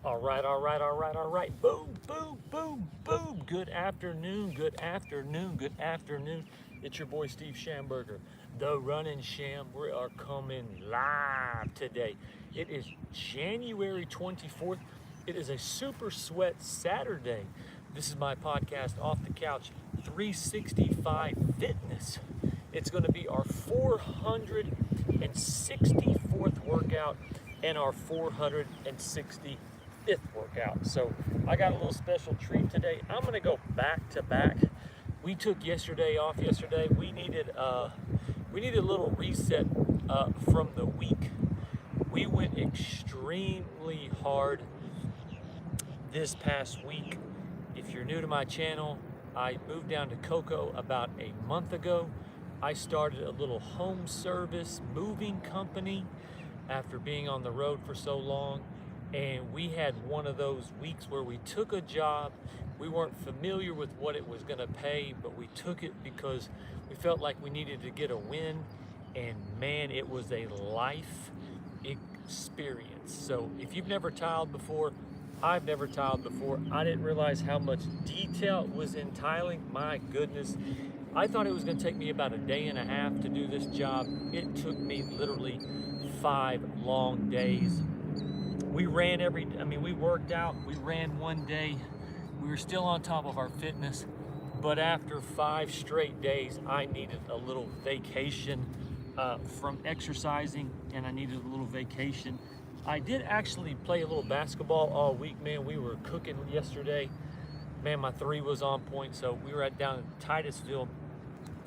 All right, all right, all right, all right. Boom, boom, boom, boom. Good afternoon, good afternoon, good afternoon. It's your boy Steve Schamberger, the Running Sham. We are coming live today. It is January 24th. It is a super sweat Saturday. This is my podcast, Off the Couch 365 Fitness. It's going to be our 464th workout and our 465th workout. So I got a little special treat today. I'm going to go back to back. We took yesterday off. Yesterday we needed a little reset from the week. We went extremely hard this past week. If you're new to my channel, I moved down to Cocoa about a month ago. I started a little home service moving company after being on the road for so long. And we had one of those weeks where we took a job. We weren't familiar with what it was gonna pay, but we took it because we felt like we needed to get a win. And man, it was a life experience. So if you've never tiled before, I've never tiled before. I didn't realize how much detail was in tiling. My goodness. I thought it was gonna take me about a day and a half to do this job. It took me literally 5 long days. We ran we worked out, we ran one day. We were still on top of our fitness, but after 5 straight days, I needed a little vacation from exercising, and I needed a little vacation. I did actually play a little basketball all week, man. We were cooking yesterday. Man, my 3 was on point, so we were down in Titusville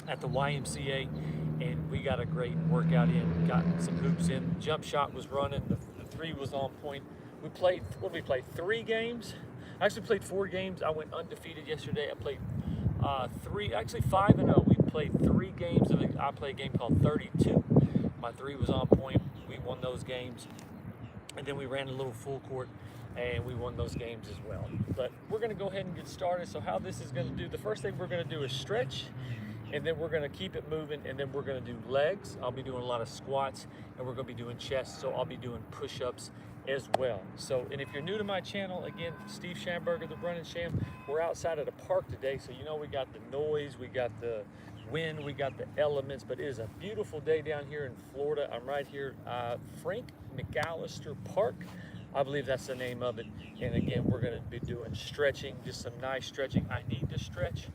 at the YMCA, and we got a great workout in, got some hoops in. Jump shot was running, the 3 was on point. We played, 3 games? I actually played 4 games. I went undefeated yesterday. I played 5-0. We played 3 games. I played a game called 32. My 3 was on point. We won those games. And then we ran a little full court, and we won those games as well. But we're gonna go ahead and get started. So how this is gonna do, the first thing we're gonna do is stretch, and then we're gonna keep it moving, and then we're gonna do legs. I'll be doing a lot of squats, and we're gonna be doing chest, so I'll be doing push-ups as well. So, and if you're new to my channel, again, Steve Schamberger, the Running Sham, we're outside at a park today, so you know we got the noise, we got the wind, we got the elements, but it is a beautiful day down here in Florida. I'm right here, Frank McAllister Park. I believe that's the name of it. And again, we're gonna be doing stretching, just some nice stretching. I need to stretch.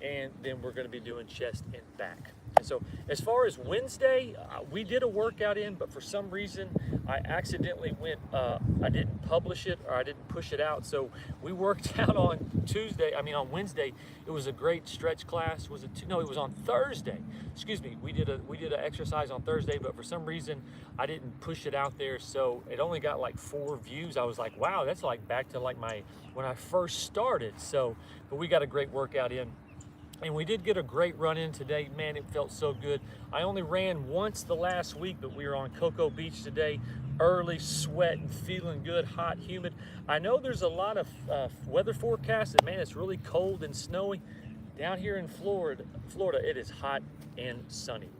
And then we're gonna be doing chest and back. And so as far as Wednesday, we did a workout in, but for some reason, I accidentally I didn't publish it, or I didn't push it out. So we worked out on Wednesday. It was a great stretch class. It was on Thursday. Excuse me. We did an exercise on Thursday, but for some reason, I didn't push it out there. So it only got like 4 views. I was like, wow, that's like back to like when I first started. So, but we got a great workout in. And we did get a great run in today. Man, it felt so good. I only ran once the last week, but we were on Cocoa Beach today, early, sweating, feeling good, hot, humid. I know there's a lot of weather forecasts, and man, it's really cold and snowy. Down here in Florida, it is hot and sunny.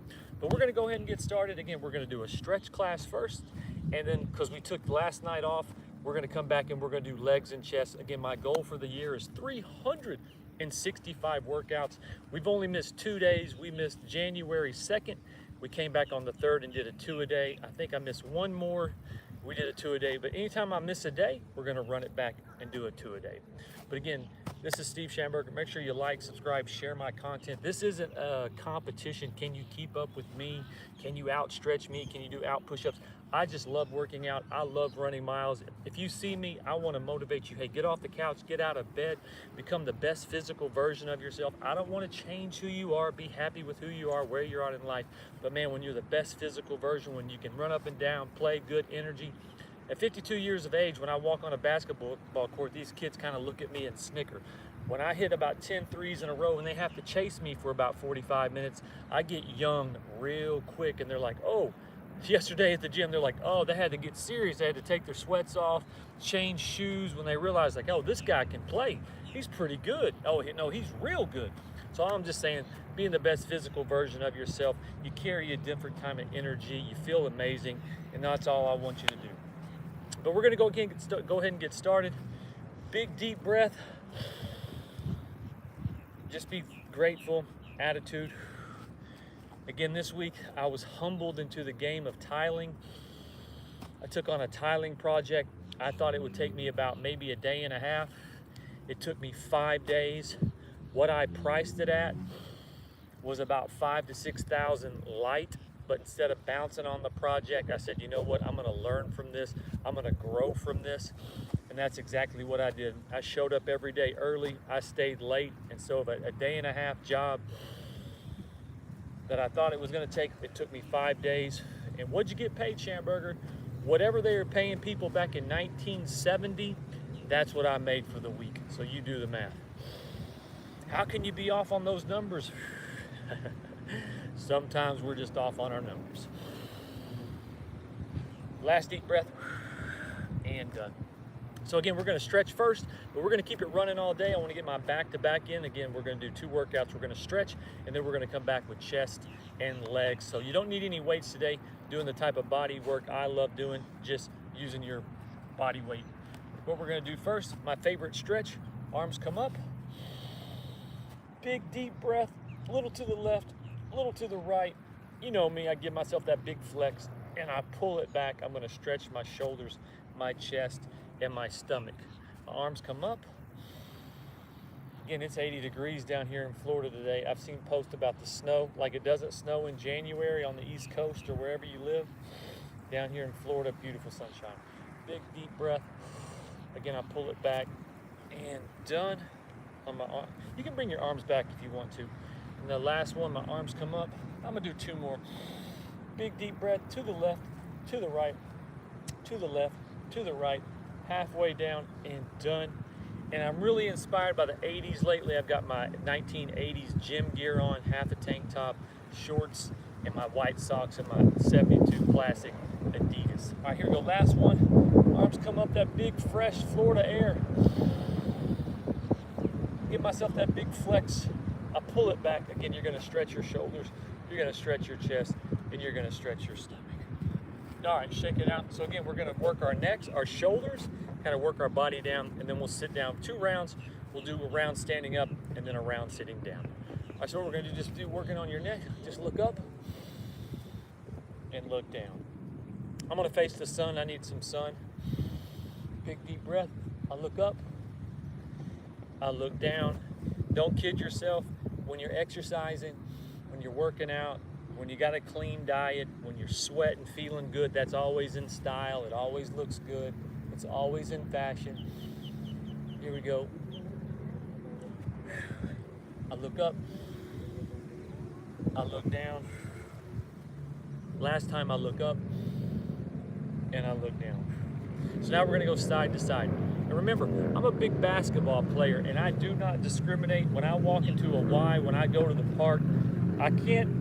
But we're gonna go ahead and get started. Again, we're gonna do a stretch class first, and then, because we took last night off, we're gonna come back and we're gonna do legs and chest. Again, my goal for the year is 365 workouts. We've only missed 2 days. We missed January 2nd. We came back on the 3rd and did a 2 a day. I think I missed 1 more. We did a 2 a day, but anytime I miss a day, we're gonna run it back and do a 2 a day. But again, this is Steve Schamberger. Make sure you like, subscribe, share my content. This isn't a competition. Can you keep up with me? Can you outstretch me? Can you do out push-ups? I just love working out. I love running miles. If you see me, I want to motivate you. Hey, get off the couch, get out of bed, become the best physical version of yourself. I don't want to change who you are. Be happy with who you are, where you're at in life. But man, when you're the best physical version, when you can run up and down, play, good energy. At 52 years of age, when I walk on a basketball court, these kids kind of look at me and snicker. When I hit about 10 threes in a row and they have to chase me for about 45 minutes, I get young real quick, and they're like, oh. Yesterday at the gym, they're like, oh, they had to get serious. They had to take their sweats off, change shoes when they realized, like, oh, this guy can play. He's pretty good. Oh, no, he's real good. So I'm just saying, being the best physical version of yourself, you carry a different kind of energy, you feel amazing, and that's all I want you to do. But we're gonna go ahead and get started. Big deep breath. Just be grateful, attitude. Again, this week I was humbled into the game of tiling. I took on a tiling project. I thought it would take me about maybe a day and a half. It took me 5 days. What I priced it at was about 5,000 to 6,000 light, but instead of bouncing on the project, I said, you know what, I'm gonna learn from this, I'm gonna grow from this, and that's exactly what I did. I showed up every day early, I stayed late, and so a day and a half job that I thought it was gonna take, it took me 5 days. And what'd you get paid, Schamberger? Whatever they were paying people back in 1970, that's what I made for the week. So you do the math. How can you be off on those numbers? Sometimes we're just off on our numbers. Last deep breath, and done. So again, we're gonna stretch first, but we're gonna keep it running all day. I wanna get my back to back in. Again, we're gonna do 2 workouts. We're gonna stretch, and then we're gonna come back with chest and legs. So you don't need any weights today, doing the type of body work I love doing, just using your body weight. What we're gonna do first, my favorite stretch, arms come up, big deep breath, a little to the left, a little to the right. You know me, I give myself that big flex, and I pull it back. I'm gonna stretch my shoulders, my chest, and my stomach. My arms come up. Again, it's 80 degrees down here in Florida today. I've seen posts about the snow, like it doesn't snow in January on the East Coast or wherever you live. Down here in Florida, beautiful sunshine. Big deep breath. Again, I pull it back, and done. On my arm. You can bring your arms back if you want to. And the last one, my arms come up. I'm gonna do 2 more. Big deep breath, to the left, to the right, to the left, to the right, halfway down, and done. And I'm really inspired by the 80s lately. I've got my 1980s gym gear on, half a tank top, shorts, and my white socks, and my 72 classic Adidas. All right, here we go, last one. Arms come up, that big, fresh Florida air. Give myself that big flex. I pull it back. Again, you're gonna stretch your shoulders, you're gonna stretch your chest, and you're gonna stretch your stomach. All right, shake it out. So again, we're gonna work our necks, our shoulders, kind of work our body down, and then we'll sit down 2 rounds. We'll do a round standing up and then a round sitting down. All right, so what we're gonna do, just do working on your neck. Just look up and look down. I'm gonna face the sun. I need some sun. Big deep breath. I look up. I look down. Don't kid yourself. When you're exercising, when you're working out, when you got a clean diet, when you're sweating, feeling good, that's always in style. It always looks good. It's always in fashion. Here we go. I look up. I look down. Last time I look up and I look down. So now we're gonna go side to side. And remember, I'm a big basketball player, and I do not discriminate. When I walk into a Y, when I go to the park, I can't,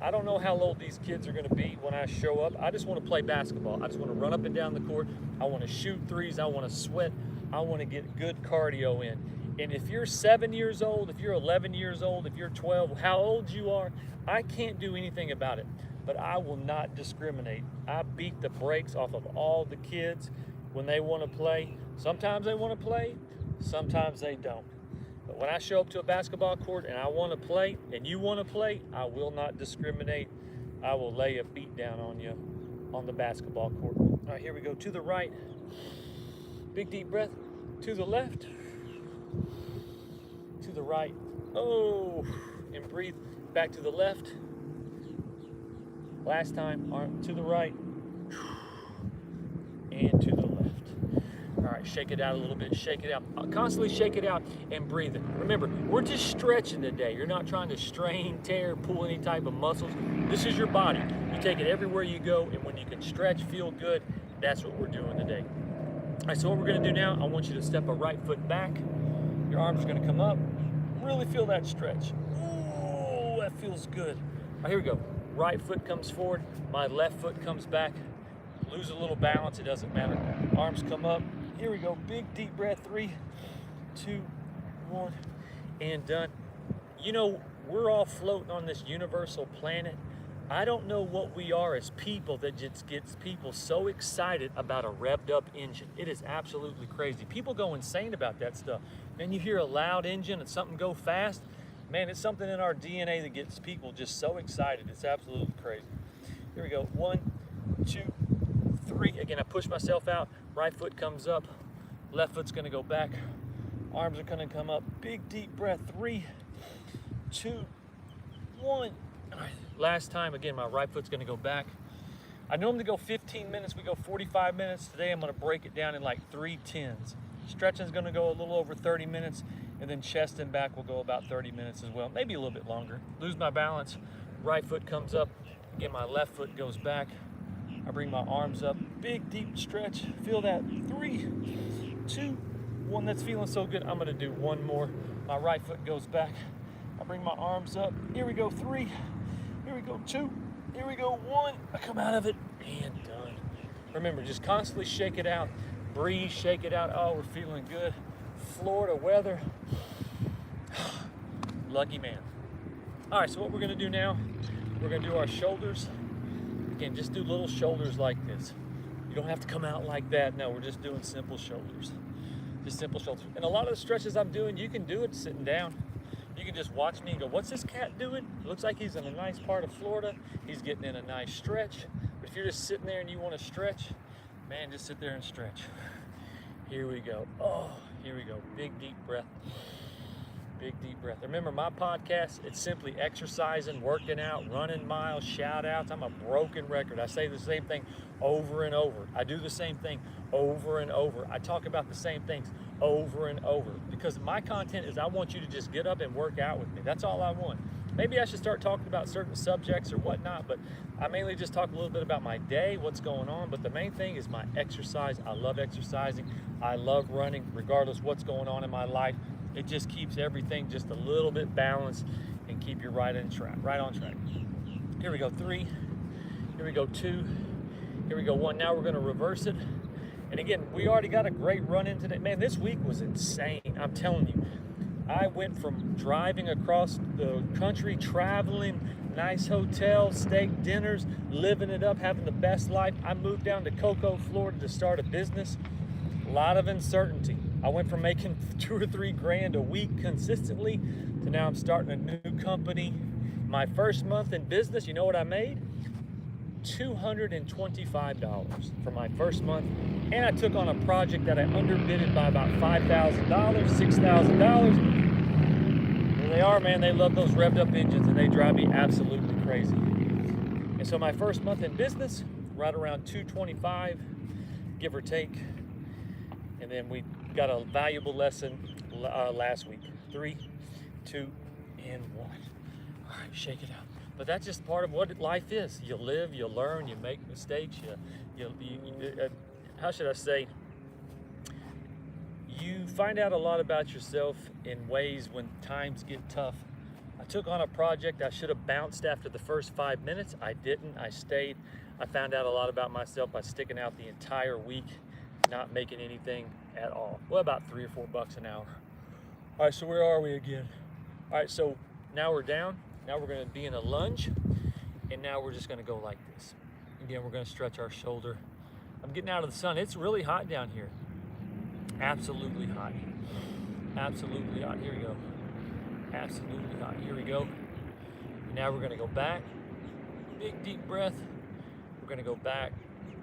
I don't know how old these kids are gonna be when I show up. I just wanna play basketball. I just wanna run up and down the court. I wanna shoot threes. I wanna sweat. I wanna get good cardio in. And if you're 7 years old, if you're 11 years old, if you're 12, how old you are, I can't do anything about it. But I will not discriminate. I beat the brakes off of all the kids when they want to play. Sometimes they want to play, sometimes they don't. But when I show up to a basketball court and I want to play, and you want to play, I will not discriminate. I will lay a beat down on you on the basketball court. All right, here we go. To the right. Big deep breath. To the left. To the right. Oh, and breathe. Back to the left. Last time, arm to the right. And to the left. All right, shake it out a little bit. Shake it out. Constantly shake it out and breathe it. Remember, we're just stretching today. You're not trying to strain, tear, pull any type of muscles. This is your body. You take it everywhere you go, and when you can stretch, feel good, that's what we're doing today. All right, so what we're gonna do now, I want you to step a right foot back. Your arms are gonna come up. Really feel that stretch. Ooh, that feels good. All right, here we go. Right foot comes forward, my left foot comes back. Lose a little balance, it doesn't matter. Arms come up. Here we go, big deep breath, 3, 2, 1, and done. We're all floating on this universal planet, I don't know what we are as people that just gets people so excited about a revved up engine. It is absolutely crazy. People go insane about that stuff. Then you hear a loud engine and something go fast. Man, it's something in our DNA that gets people just so excited. It's absolutely crazy. Here we go. 1, 2, 3. Again, I push myself out. Right foot comes up. Left foot's gonna go back. Arms are gonna come up. Big deep breath. 3, 2, 1. All right. Last time, again, my right foot's gonna go back. I normally go 15 minutes. We go 45 minutes. Today I'm gonna break it down in like 3 10s. Stretching's gonna go a little over 30 minutes, and then chest and back will go about 30 minutes as well, maybe a little bit longer. Lose my balance. Right foot comes up. Again, my left foot goes back. I bring my arms up. Big, deep stretch. Feel that. 3, 2, 1. That's feeling so good. I'm gonna do one more. My right foot goes back. I bring my arms up. Here we go. 3. Here we go. 2. Here we go. 1. I come out of it and done. Remember, just constantly shake it out. Breathe, shake it out. Oh, we're feeling good. Florida weather. Lucky man. All right, so what we're gonna do now, we're gonna do our shoulders. Again, just do little shoulders like this. You don't have to come out like that. No, we're just doing simple shoulders. Just simple shoulders. And a lot of the stretches I'm doing, you can do it sitting down. You can just watch me and go, what's this cat doing? Looks like he's in a nice part of Florida. He's getting in a nice stretch. But if you're just sitting there and you want to stretch, man, just sit there and stretch. Here we go. Oh, here we go. Big, deep breath. Big, deep breath. Remember, my podcast, it's simply exercising, working out, running miles, shout outs. I'm a broken record. I say the same thing over and over. I do the same thing over and over. I talk about the same things over and over because my content is I want you to just get up and work out with me. That's all I want. Maybe I should start talking about certain subjects or whatnot, but I mainly just talk a little bit about my day, what's going on, but the main thing is my exercise. I love exercising. I love running, regardless what's going on in my life. It just keeps everything just a little bit balanced and keep you right on track. Here we go, 3. Here we go, 2. Here we go, 1. Now we're gonna reverse it. And again, we already got a great run in today. Man, this week was insane, I'm telling you. I went from driving across the country, traveling, nice hotels, steak dinners, living it up, having the best life. I moved down to Cocoa, Florida to start a business. A lot of uncertainty. I went from making 2 or 3 grand a week consistently to now I'm starting a new company. My first month in business, you know what I made? $225 for my first month. And I took on a project that I underbidded by about $5,000, $6,000. There they are, man. They love those revved up engines and they drive me absolutely crazy. And so my first month in business, right around 225, give or take. And then we got a valuable lesson last week. 3, 2, and 1. All right, shake it out. But that's just part of what life is. You live, you learn, you make mistakes. How should I say? You find out a lot about yourself in ways when times get tough. I took on a project I should have bounced after the first 5 minutes. I didn't. I stayed. I found out a lot about myself by sticking out the entire week, not making anything at all. Well, about $3 or $4 an hour. All right, so where are we again? All right, so now we're down. Now we're gonna be in a lunge, and now we're just gonna go like this. Again, we're gonna stretch our shoulder. I'm getting out of the sun. It's really hot down here. Absolutely hot. Absolutely hot. Here we go. Absolutely hot. Here we go. Now we're gonna go back. Big, deep breath. We're gonna go back.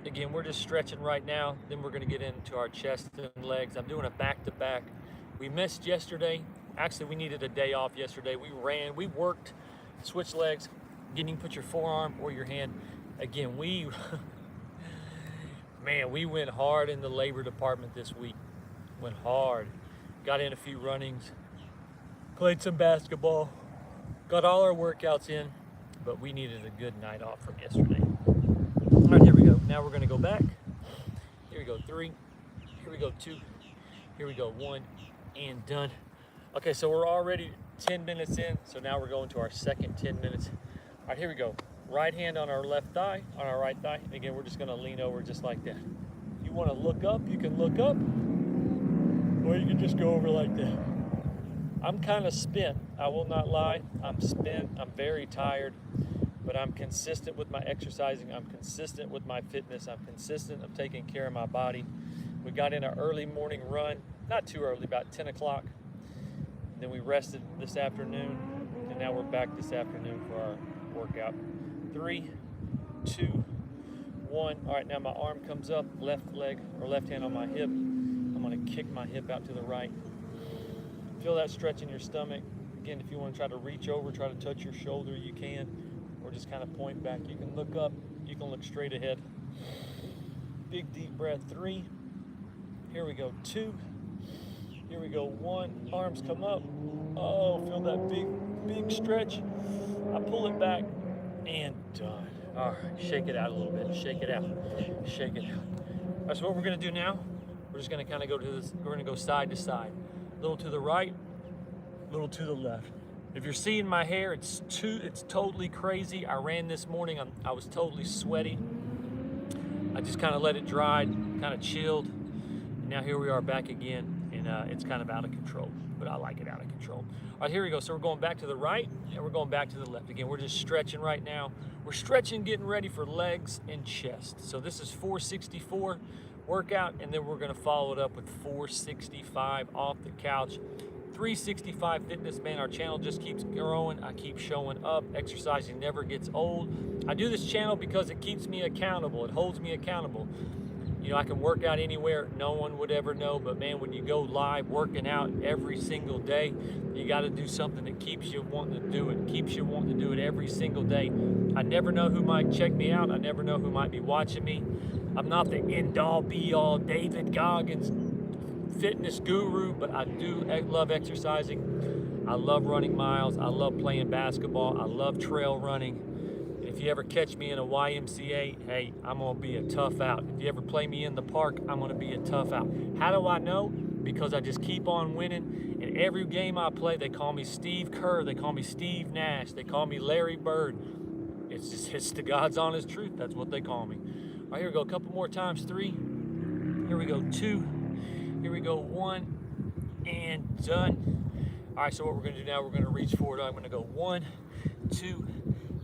Again, we're just stretching right now. Then we're gonna get into our chest and legs. I'm doing a back-to-back. We missed yesterday. Actually, we needed a day off yesterday. We ran, we worked, switch legs. Again, you can put your forearm or your hand. Again, man, we went hard in the labor department this week. Went hard. Got in a few runnings. Played some basketball. Got all our workouts in, but we needed a good night off from yesterday. All right, here we go. Now we're gonna go back. Here we go, 3. Here we go, 2. Here we go, 1, and done. Okay, so we're already 10 minutes in, so now we're going to our second 10 minutes. All right, here we go. Right hand on our left thigh, on our right thigh. And again, we're just gonna lean over just like that. If you wanna look up, you can look up, or you can just go over like that. I'm kind of spent, I will not lie. I'm spent, I'm very tired. but I'm consistent with my exercising. I'm consistent with my fitness. I'm consistent of taking care of my body. We got in an early morning run, not too early, about 10 o'clock. Then we rested this afternoon, and now we're back this afternoon for our workout. 3, 2, 1. All right, now my arm comes up, left leg or left hand on my hip. I'm gonna kick my hip out to the right. Feel that stretch in your stomach. Again, if you want to try to reach over, try to touch your shoulder, you can, or just kind of point back. You can look up, you can look straight ahead. Big deep breath. 3. Here we go. 2. Here we go. 1. Arms come up. Oh, feel that big stretch. I pull it back and done. All right, shake it out a little bit. Shake it out. Shake it out. All right, so what we're gonna do now, we're just gonna kind of go to this. We're gonna go side to side. A little to the right, a little to the left. If you're seeing my hair, it's totally crazy. I ran this morning. I was totally sweaty. I just kind of let it dry, kind of chilled. And now here we are back again, and it's kind of out of control, but I like it out of control. All right, here we go. So we're going back to the right, and we're going back to the left. Again, we're just stretching right now. We're stretching, getting ready for legs and chest. So this is 464 workout, and then we're gonna follow it up with 465 off the couch. 365 Fitness, man, our channel just keeps growing. I keep showing up. Exercising never gets old. I do this channel because it keeps me accountable. It holds me accountable. You know, I can work out anywhere. No one would ever know, but man, when you go live working out every single day, you got to do something that keeps you wanting to do it, keeps you wanting to do it every single day. I never know who might check me out. I never know who might be watching me. I'm not the end-all, be-all David Goggins fitness guru, but I do love exercising. I love running miles. I love playing basketball. I love trail running. If you ever catch me in a YMCA, hey, I'm gonna be a tough out. If you ever play me in the park, I'm gonna be a tough out. How do I know? Because I just keep on winning. In every game I play, they call me Steve Kerr, they call me Steve Nash, they call me Larry Bird. It's the God's honest truth. That's what they call me. All right, here we go. A couple more times. 3. Here we go. 2. Here we go. 1 and done. All right, so what we're gonna do now, we're gonna reach forward. I'm gonna go 1, 2,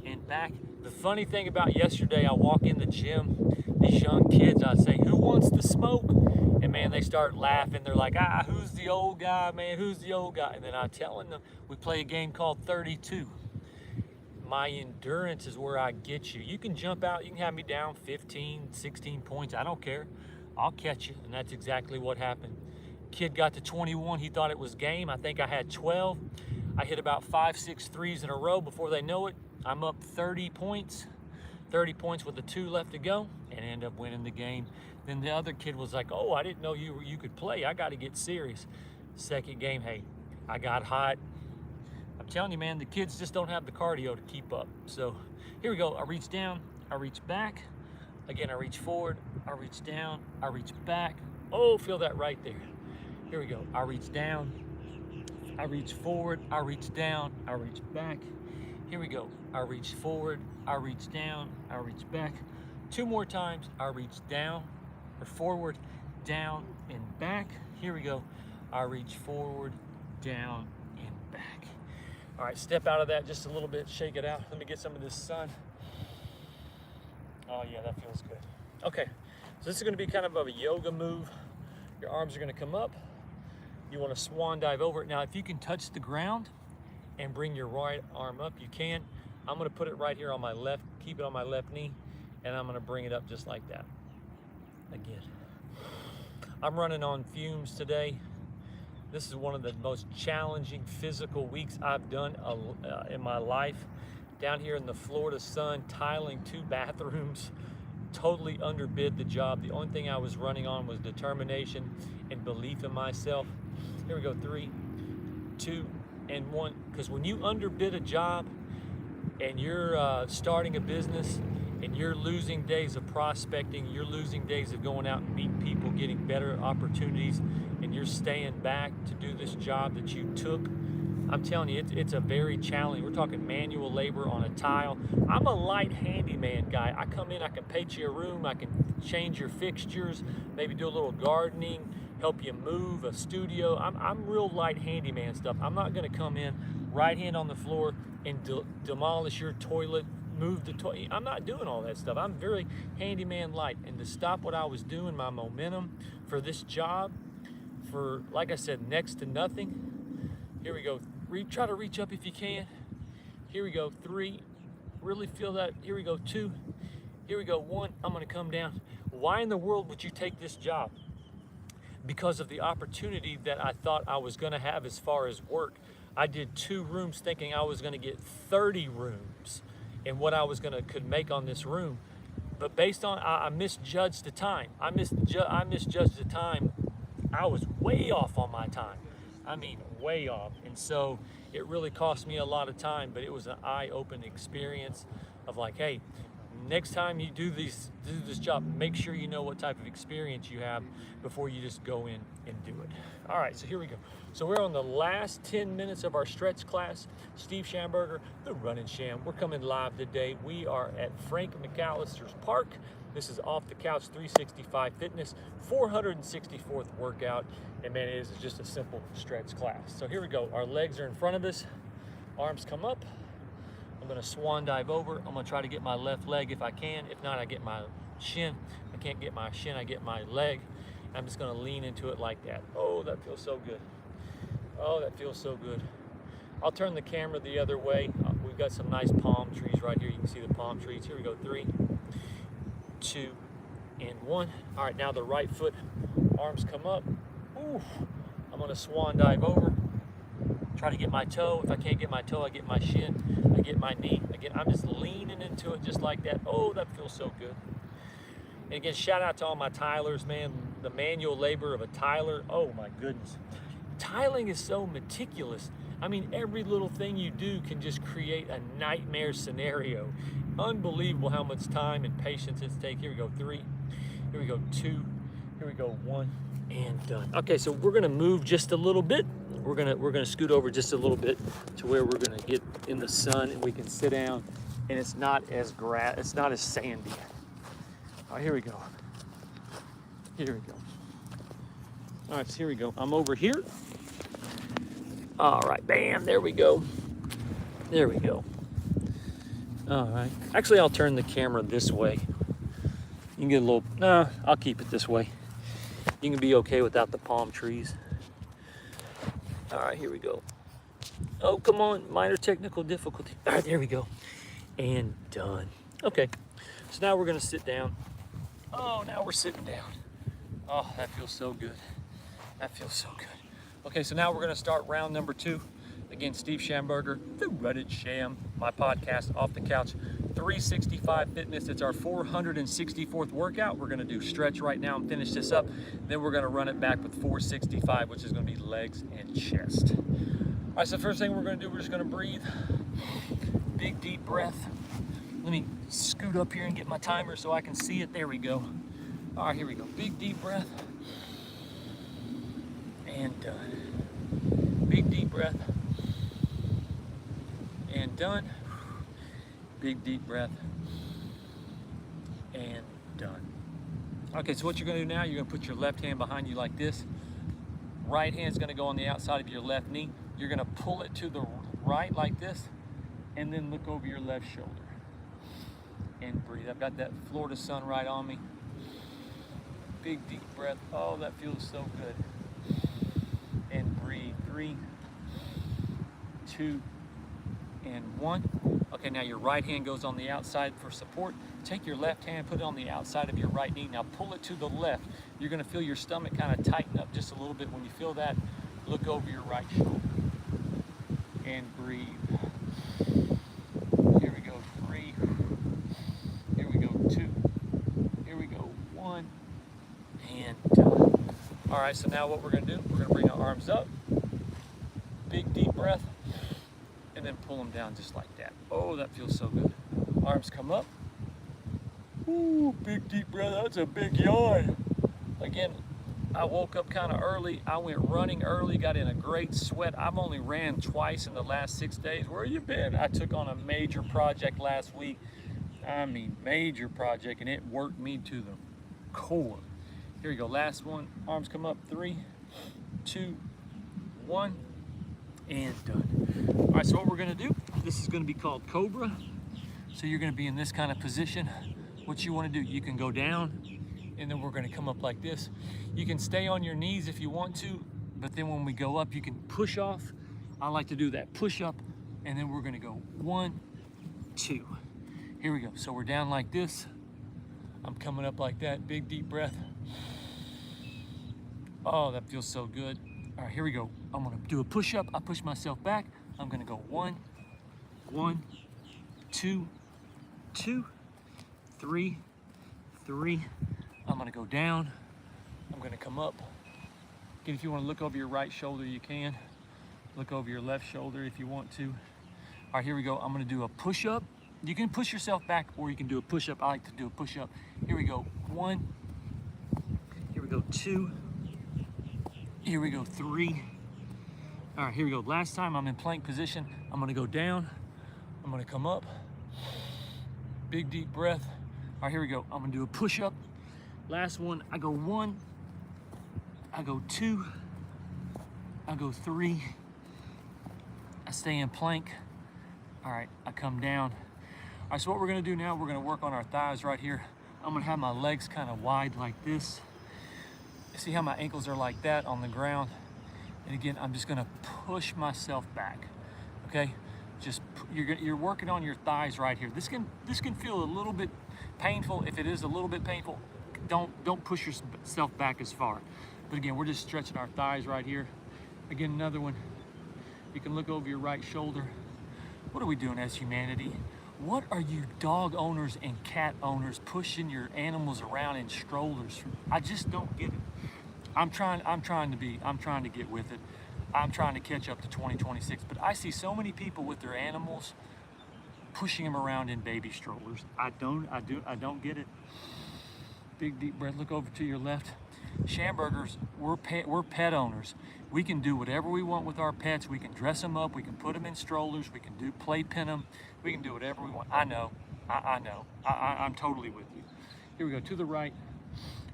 and back. The funny thing about yesterday, I walk in the gym, these young kids, I say, who wants to smoke? And man, they start laughing. They're like, who's the old guy, man? Who's the old guy? And then I'm telling them, we play a game called 32. My endurance is where I get you. You can jump out, you can have me down 15, 16 points. I don't care. I'll catch you. And that's exactly what happened. Kid got to 21. He thought it was game. I think I had 12. I hit about 5, 6 threes in a row. Before they know it, I'm up 30 points. 30 points with the 2 left to go, and end up winning the game. Then the other kid was like, oh, I didn't know you could play. I got to get serious. Second game, hey, I got hot. I'm telling you, man, the kids just don't have the cardio to keep up. So here we go. I reach down, I reach back. Again, I reach forward, I reach down, I reach back. Oh, feel that right there. Here we go. I reach down, I reach forward, I reach down, I reach back. Here we go. I reach forward, I reach down, I reach back. 2 more times. I reach down or forward, down and back. Here we go. I reach forward, down and back. All right, step out of that just a little bit, shake it out. Let me get some of this sun. Oh yeah, that feels good. Okay, so this is gonna be kind of a yoga move. Your arms are gonna come up. You wanna swan dive over it. Now, if you can touch the ground and bring your right arm up, you can. I'm gonna put it right here on my left, keep it on my left knee, and I'm gonna bring it up just like that. Again. I'm running on fumes today. This is one of the most challenging physical weeks I've done in my life. Down here in the Florida sun, tiling 2 bathrooms, totally underbid the job. The only thing I was running on was determination and belief in myself. Here we go, 3, 2, and 1. Because when you underbid a job and you're starting a business and you're losing days of prospecting, you're losing days of going out and meeting people, getting better opportunities, and you're staying back to do this job that you took, I'm telling you, it's a very challenging. We're talking manual labor on a tile. I'm a light handyman guy. I come in, I can paint you a room, I can change your fixtures, maybe do a little gardening, help you move a studio. I'm real light handyman stuff. I'm not gonna come in, right hand on the floor, and demolish your toilet move the toy. I'm not doing all that stuff. I'm very handyman light. And to stop what I was doing, my momentum for this job, for, like I said, next to nothing. Here we go. Try to reach up if you can. Here we go. 3. Really feel that. Here we go. 2. Here we go. 1. I'm going to come down. Why in the world would you take this job? Because of the opportunity that I thought I was going to have as far as work. I did 2 rooms thinking I was going to get 30 rooms and what I was could make on this room. But based on, I misjudged the time. I misjudged the time. I was way off on my time. I mean, way off. And so it really cost me a lot of time, but it was an eye-opening experience of like, hey, next time you do this job, make sure you know what type of experience you have before you just go in and do it. All right, so here we go. So we're on the last 10 minutes of our stretch class. Steve Schamberger, the Runnin' Sham. We're coming live today. We are at Frank McAllister's Park. This is Off the Couch 365 Fitness, 464th workout. And man, it is just a simple stretch class. So here we go. Our legs are in front of us. Arms come up. I'm gonna swan dive over. I'm gonna try to get my left leg if I can. If not, I get my shin. I can't get my shin, I get my leg. I'm just gonna lean into it like that. Oh, that feels so good. Oh, that feels so good. I'll turn the camera the other way. We've got some nice palm trees right here. You can see the palm trees. Here we go. 3, 2, and 1. All right, now the right foot, arms come up. Ooh, I'm gonna swan dive over. Try to get my toe. If I can't get my toe, I get my shin, I get my knee. Again, I'm just leaning into it just like that. Oh, that feels so good. And again, shout out to all my tilers, man. The manual labor of a tiler, oh my goodness. Tiling is so meticulous. I mean, every little thing you do can just create a nightmare scenario. Unbelievable how much time and patience it takes. Here we go, 3. Here we go, 2. Here we go, 1, and done. Okay, so we're gonna move just a little bit. We're gonna scoot over just a little bit to where we're gonna get in the sun and we can sit down, and it's not as sandy. All right, here we go. Here we go. All right, so here we go. I'm over here. All right, bam, there we go. There we go. All right. Actually, I'll turn the camera this way. You can get a little, I'll keep it this way. You can be okay without the palm trees. All right, here we go. Oh, come on, minor technical difficulty. All right, there we go. And done. Okay, so now we're gonna sit down. Oh, now we're sitting down. Oh, that feels so good. That feels so good. Okay, so now we're gonna start round number 2. Again, Steve Schamberger, the Runnin' Sham, my podcast, Off the Couch 365 Fitness. It's our 464th workout. We're gonna do stretch right now and finish this up. Then we're gonna run it back with 465, which is gonna be legs and chest. All right, so the first thing we're gonna do, we're just gonna breathe. Big, deep breath. Let me scoot up here and get my timer so I can see it. There we go. All right, here we go. Big, deep breath. And done. Big, deep breath. And done. Big deep breath. And done. Okay, so what you're gonna do now, you're gonna put your left hand behind you like this. Right hand's gonna go on the outside of your left knee. You're gonna pull it to the right like this, and then look over your left shoulder. And breathe. I've got that Florida sun right on me. Big deep breath. Oh, that feels so good. And breathe. 3, 2, and 1. Okay, now your right hand goes on the outside for support. Take your left hand, put it on the outside of your right knee. Now pull it to the left. You're gonna feel your stomach kind of tighten up just a little bit. When you feel that, look over your right shoulder. And breathe. Here we go, 3. Here we go, 2. Here we go, 1. And done. All right, so now what we're gonna do, we're gonna bring our arms up. Big deep breath. And then pull them down just like that. Oh, that feels so good. Arms come up. Ooh, big deep breath. That's a big yawn. Again, I woke up kind of early. I went running early, got in a great sweat. I've only ran twice in the last 6 days. Where you been? I took on a major project last week. I mean, major project, and it worked me to the core. Here we go, last one. Arms come up, 3, 2, 1, and done. All right, so what we're gonna do, this is gonna be called Cobra. So you're gonna be in this kind of position. What you wanna do, you can go down, and then we're gonna come up like this. You can stay on your knees if you want to, but then when we go up, you can push off. I like to do that push up, and then we're gonna go 1, 2. Here we go. So we're down like this. I'm coming up like that. Big deep breath. Oh, that feels so good. All right, here we go. I'm gonna do a push up. I push myself back. I'm gonna go 1, 1, 2, 2, 3, 3. I'm gonna go down. I'm gonna come up. Again, if you wanna look over your right shoulder, you can. Look over your left shoulder if you want to. All right, here we go. I'm gonna do a push up. You can push yourself back or you can do a push up. I like to do a push up. Here we go. 1. Here we go. 2. Here we go. 3. All right, here we go. Last time I'm in plank position. I'm gonna go down. I'm gonna come up. Big deep breath. All right, here we go. I'm gonna do a push up. Last one. I go 1. I go 2. I go 3. I stay in plank. All right, I come down. All right, so what we're gonna do now, we're gonna work on our thighs right here. I'm gonna have my legs kind of wide like this. See how my ankles are like that on the ground? And again, I'm just gonna push myself back, okay? Just, you're working on your thighs right here. This can feel a little bit painful. If it is a little bit painful, don't push yourself back as far. But again, we're just stretching our thighs right here. Again, another one. You can look over your right shoulder. What are we doing as humanity? What are you dog owners and cat owners pushing your animals around in strollers? I just don't get it. I'm trying to get with it. I'm trying to catch up to 2026, but I see so many people with their animals pushing them around in baby strollers. I don't get it. Big deep breath. Look over to your left. Schambergers, we're pet owners. We can do whatever we want with our pets. We can dress them up. We can put them in strollers. We can play pin them. We can do whatever we want. I know. I'm totally with you. Here we go to the right.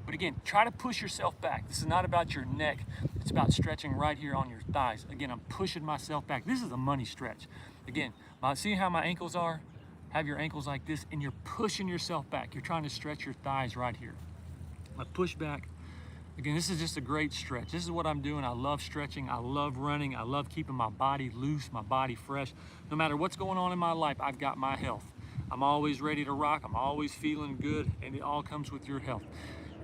But again, try to push yourself back. This is not about your neck. It's about stretching right here on your thighs. Again, I'm pushing myself back. This is a money stretch. Again, see how my ankles are? Have your ankles like this, and you're pushing yourself back. You're trying to stretch your thighs right here. I push back. Again, this is just a great stretch. This is what I'm doing. I love stretching. I love running. I love keeping my body loose, my body fresh. No matter what's going on in my life, I've got my health. I'm always ready to rock. I'm always feeling good, and it all comes with your health.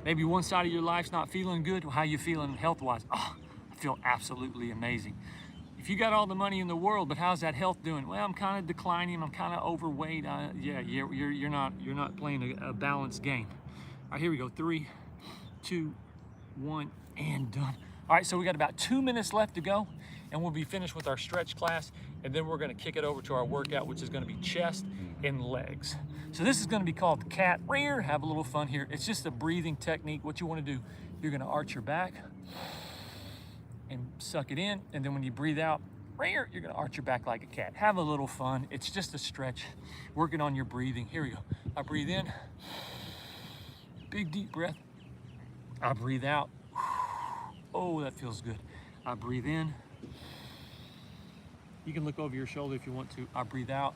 Maybe one side of your life's not feeling good. Well, how you feeling health-wise? Oh, I feel absolutely amazing. If you got all the money in the world, but how's that health doing? Well, I'm kind of declining. I'm kind of overweight. Yeah, you're not playing a balanced game. All right, here we go. 3, 2, 1, and done. All right, so we got about 2 minutes left to go, and we'll be finished with our stretch class, and then we're gonna kick it over to our workout, which is gonna be chest and legs. So this is gonna be called the cat rear. Have a little fun here. It's just a breathing technique. What you wanna do, you're gonna arch your back and suck it in, and then when you breathe out, rear, you're gonna arch your back like a cat. Have a little fun. It's just a stretch, working on your breathing. Here we go. I breathe in, big deep breath. I breathe out. Oh, that feels good. I breathe in. You can look over your shoulder if you want to. I breathe out.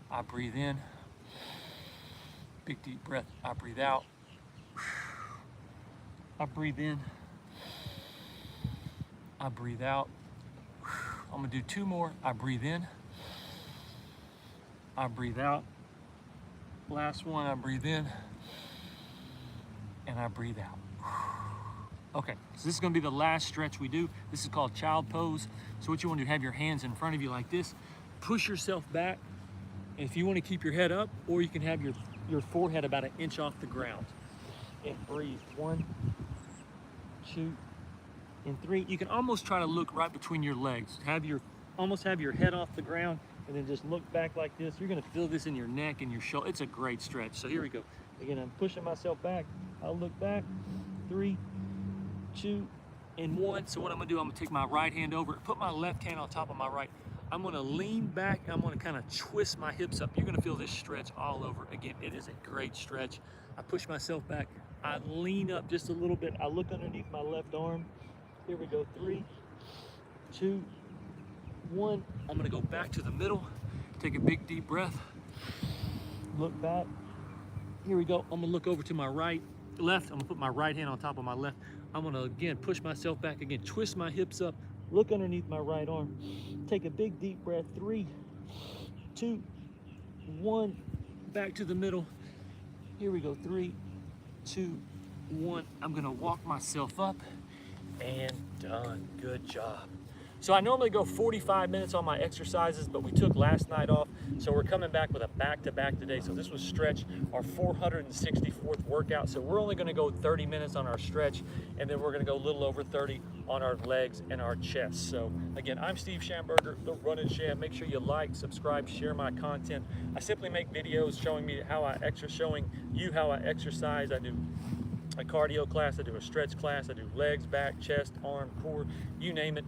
I breathe in. Big deep breath. I breathe out. I breathe in. I breathe out. I'm gonna do 2 more. I breathe in. I breathe out. Last one, I breathe in. And I breathe out. Okay, so this is gonna be the last stretch we do. This is called child pose. So what you wanna do, have your hands in front of you like this, push yourself back. And if you wanna keep your head up, or you can have your forehead about 1 inch off the ground. And breathe, 1, 2, and 3. You can almost try to look right between your legs. Almost have your head off the ground, and then just look back like this. You're gonna feel this in your neck and your shoulder. It's a great stretch. So here we go. Again, I'm pushing myself back. I'll look back, 3, 2, and 1. So what I'm gonna do, I'm gonna take my right hand over, put my left hand on top of my right. I'm gonna lean back, I'm gonna kind of twist my hips up. You're gonna feel this stretch all over. Again, it is a great stretch. I push myself back, I lean up just a little bit. I look underneath my left arm. Here we go, 3, 2, 1. I'm gonna go back to the middle. Take a big deep breath. Look back. Here we go. I'm gonna look over to my left. I'm gonna put my right hand on top of my left. I'm gonna again push myself back again, twist my hips up, look underneath my right arm. Take a big deep breath. 3, 2, 1. Back to the middle. Here we go. 3, 2, 1. I'm gonna walk myself up and done. Good job. So I normally go 45 minutes on my exercises, but we took last night off, so we're coming back with a back-to-back today. So this was stretch, our 464th workout. So we're only gonna go 30 minutes on our stretch, and then we're gonna go a little over 30 on our legs and our chest. So again, I'm Steve Schamberger, the Running Sham. Make sure you like, subscribe, share my content. I simply make videos showing you how I exercise. I do a cardio class, I do a stretch class, I do legs, back, chest, arm, core, you name it.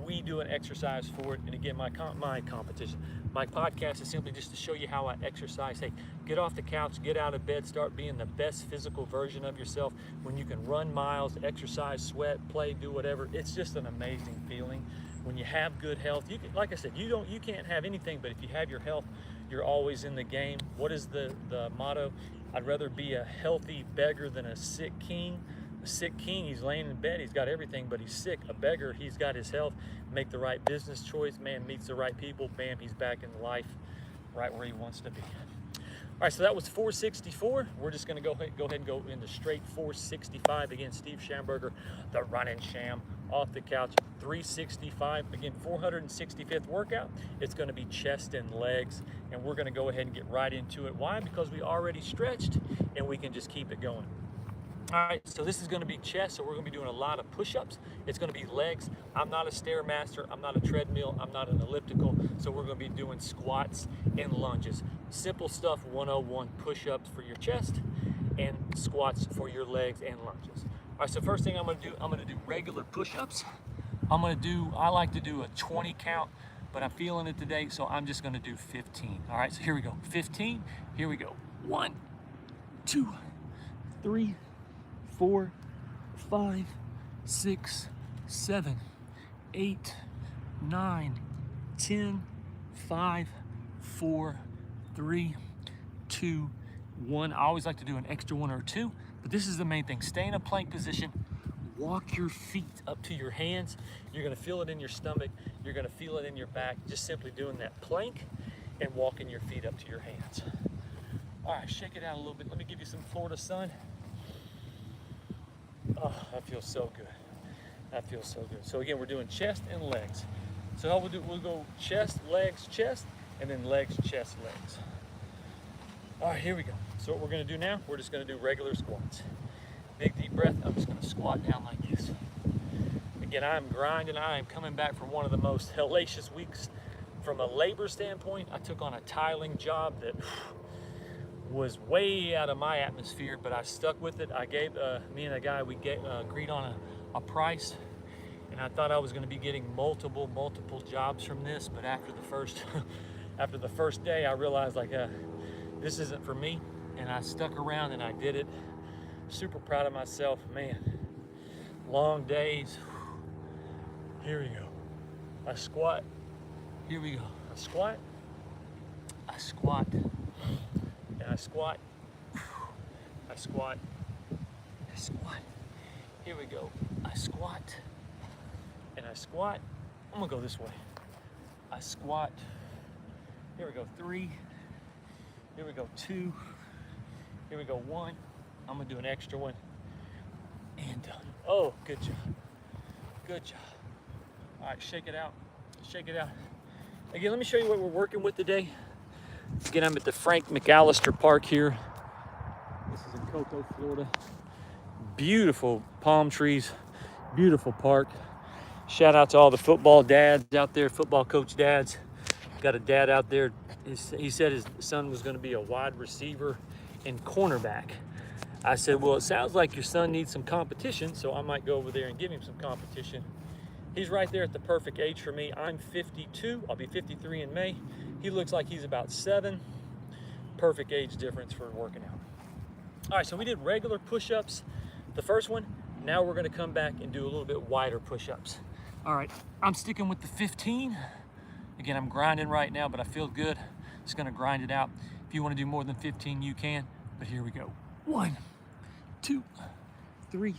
We do an exercise for it. And again, my podcast is simply just to show you how I exercise. Hey, get off the couch, get out of bed, start being the best physical version of yourself. When you can run miles, exercise, sweat, play, do whatever, it's just an amazing feeling. When you have good health, you can, like I said, you can't have anything, but if you have your health, you're always in the game. What is the motto? I'd rather be a healthy beggar than a sick king. A sick king, he's laying in bed, he's got everything, but he's sick. A beggar, he's got his health, make the right business choice, man, meets the right people, bam, he's back in life, right where he wants to be. All right, so that was 464. We're just gonna go ahead and go into straight 465. Again, Steve Schamberger, the Running Sham, off the couch, 365. Again, 465th workout. It's gonna be chest and legs, and we're gonna go ahead and get right into it. Why? Because we already stretched, and we can just keep it going. All right, so this is gonna be chest, so we're gonna be doing a lot of push-ups. It's gonna be legs. I'm not a Stairmaster, I'm not a treadmill, I'm not an elliptical, so we're gonna be doing squats and lunges. Simple stuff, 101, push-ups for your chest and squats for your legs and lunges. All right, so first thing I'm gonna do regular push-ups. I like to do a 20 count, but I'm feeling it today, so I'm just gonna do 15. All right, so here we go, 15, here we go. 1, 2, 3, 4, 5, 6, 7, 8, 9, 10, 5, 4, 3, 2, 1. I always like to do an extra 1 or 2, but this is the main thing. Stay in a plank position. Walk your feet up to your hands. You're gonna feel it in your stomach. You're gonna feel it in your back. Just simply doing that plank and walking your feet up to your hands. All right, shake it out a little bit. Let me give you some Florida sun. Oh, that feels so good. That feels so good. So again, we're doing chest and legs. So how we'll go chest, legs, chest, and then legs, chest, legs. All right, here we go. So what we're gonna do now, we're just gonna do regular squats. Big deep breath, I'm just gonna squat down like this. Again, I'm grinding, I am coming back from one of the most hellacious weeks from a labor standpoint. I took on a tiling job that was way out of my atmosphere, but I stuck with it. I gave, me and a guy, we agreed on a price, and I thought I was gonna be getting multiple jobs from this, but after the first day, I realized like, this isn't for me, and I stuck around and I did it. Super proud of myself, man. Long days. Here we go. I squat. Here we go. I squat. I squat. And I squat. I squat. I squat. Here we go. I squat. And I squat. I'm gonna go this way. I squat. Here we go. 3. Here we go. 2. Here we go. 1. I'm gonna do an extra one. And done. Oh, good job. Good job. All right, shake it out. Shake it out. Again, let me show you what we're working with today. Again, I'm at the Frank McAllister Park here. This is in Cocoa, Florida. Beautiful palm trees, beautiful park. Shout out to all the football dads out there, football coach dads. Got a dad out there, he said his son was gonna be a wide receiver and cornerback. I said, well, it sounds like your son needs some competition, so I might go over there and give him some competition. He's right there at the perfect age for me. I'm 52, I'll be 53 in May. He looks like he's about 7. Perfect age difference for working out. All right, so we did regular push-ups, the first one. Now we're gonna come back and do a little bit wider push-ups. All right, I'm sticking with the 15. Again, I'm grinding right now, but I feel good. It's gonna grind it out. If you wanna do more than 15, you can, but here we go. 1, 2, 3,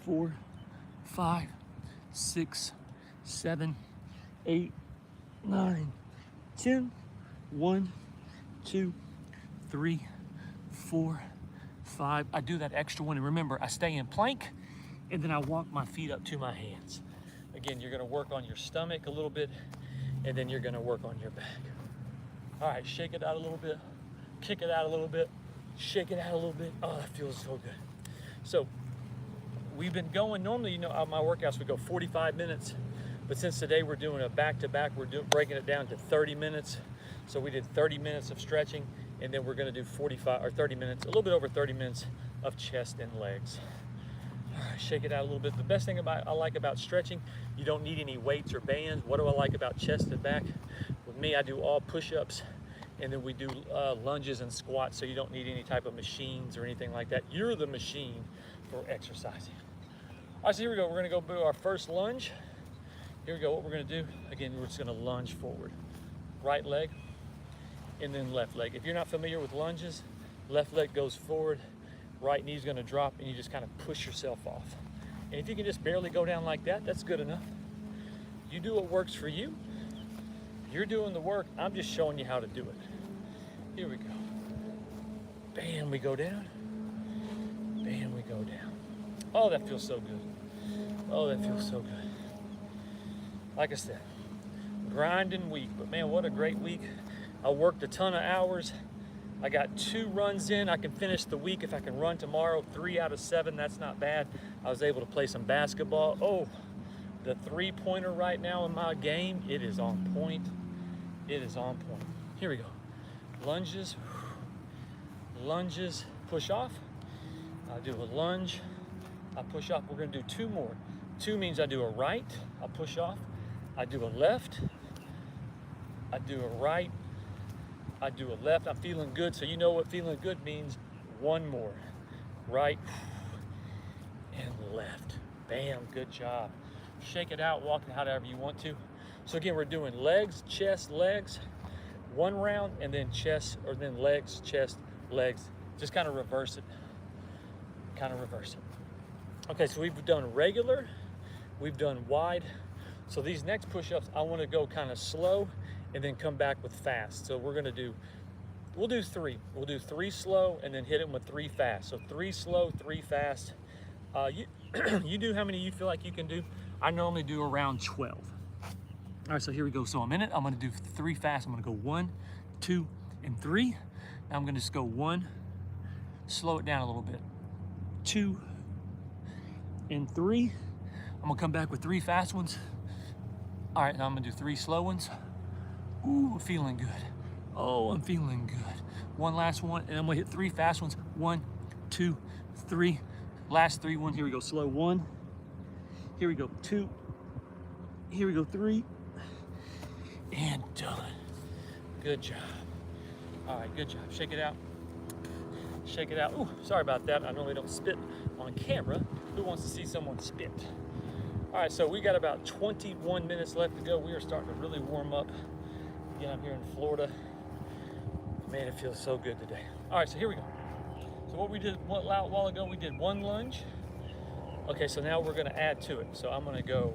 4, 5, 6, 7, 8, 9, 10. 1, 2, 3, 4, 5. I do that extra one, and remember, I stay in plank, and then I walk my feet up to my hands. Again, you're gonna work on your stomach a little bit, and then you're gonna work on your back. All right, shake it out a little bit, kick it out a little bit, shake it out a little bit. Oh, that feels so good. So we've been going, normally, you know, my workouts would go 45 minutes, but since today we're doing a back-to-back, we're breaking it down to 30 minutes. So we did 30 minutes of stretching, and then we're gonna do 45 or 30 minutes, a little bit over 30 minutes of chest and legs. All right, shake it out a little bit. The best thing I like about stretching, you don't need any weights or bands. What do I like about chest and back? With me, I do all push-ups, and then we do lunges and squats, so you don't need any type of machines or anything like that. You're the machine for exercising. All right, so here we go. We're gonna go do our first lunge. Here we go, what we're gonna do, again, we're just gonna lunge forward. Right leg, and then left leg. If you're not familiar with lunges, left leg goes forward, right knee's gonna drop, and you just kind of push yourself off. And if you can just barely go down like that, that's good enough. You do what works for you. You're doing the work, I'm just showing you how to do it. Here we go. Bam, we go down. Bam, we go down. Oh, that feels so good. Oh, that feels so good. Like I said, grinding week, but man, what a great week. I worked a ton of hours. I got 2 runs in. I can finish the week if I can run tomorrow. 3 out of 7, that's not bad. I was able to play some basketball. Oh, the 3-pointer right now in my game, it is on point. It is on point. Here we go. Lunges, lunges, push off. I do a lunge, I push off. We're gonna do 2 more. 2 means I do a right, I push off. I do a left, I do a right, I do a left. I'm feeling good, so you know what feeling good means. 1 more. Right and left. Bam, good job. Shake it out, walk it however you want to. So again, we're doing legs, chest, legs, 1 round, and then chest, or then legs, chest, legs. Just kind of reverse it. Kind of reverse it. Okay, so we've done regular, we've done wide. So these next push-ups, I want to go kind of slow and then come back with fast. So we'll do 3. We'll do 3 slow and then hit them with 3 fast. So 3 slow, 3 fast. You do how many you feel like you can do. I normally do around 12. All right, so here we go. So a minute, I'm gonna do 3 fast. I'm gonna go 1, 2, and 3. Now I'm gonna just go 1, slow it down a little bit. 2, and 3. I'm gonna come back with 3 fast ones. All right, now I'm gonna do 3 slow ones. Ooh, I'm feeling good. Oh, I'm feeling good. 1 last one, and I'm gonna hit 3 fast ones. 1, 2, 3. Last 3 ones. Here we go, slow 1. Here we go, 2. Here we go, 3. And done. Good job. All right, good job. Shake it out. Shake it out. Ooh, sorry about that. I normally don't spit on camera. Who wants to see someone spit? All right, so we got about 21 minutes left to go. We are starting to really warm up. Again, I'm here in Florida. Man, it feels so good today. All right, so here we go. So what we did a while ago, we did 1 lunge. Okay, so now we're gonna add to it. So I'm gonna go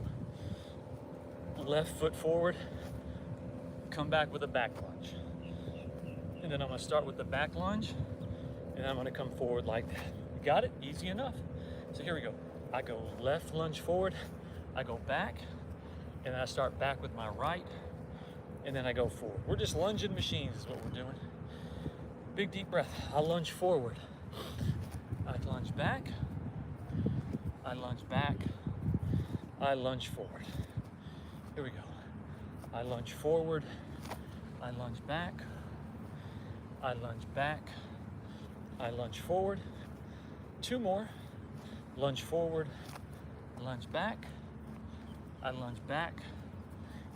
left foot forward, come back with a back lunge. And then I'm gonna start with the back lunge, and I'm gonna come forward like that. You got it? Easy enough. So here we go. I go left lunge forward, I go back, and then I start back with my right, and then I go forward. We're just lunging machines is what we're doing. Big deep breath. I lunge forward. I lunge back. I lunge back. I lunge forward. Here we go. I lunge forward. I lunge back. I lunge back. I lunge forward. 2 more. Lunge forward. Lunge back. I lunge back.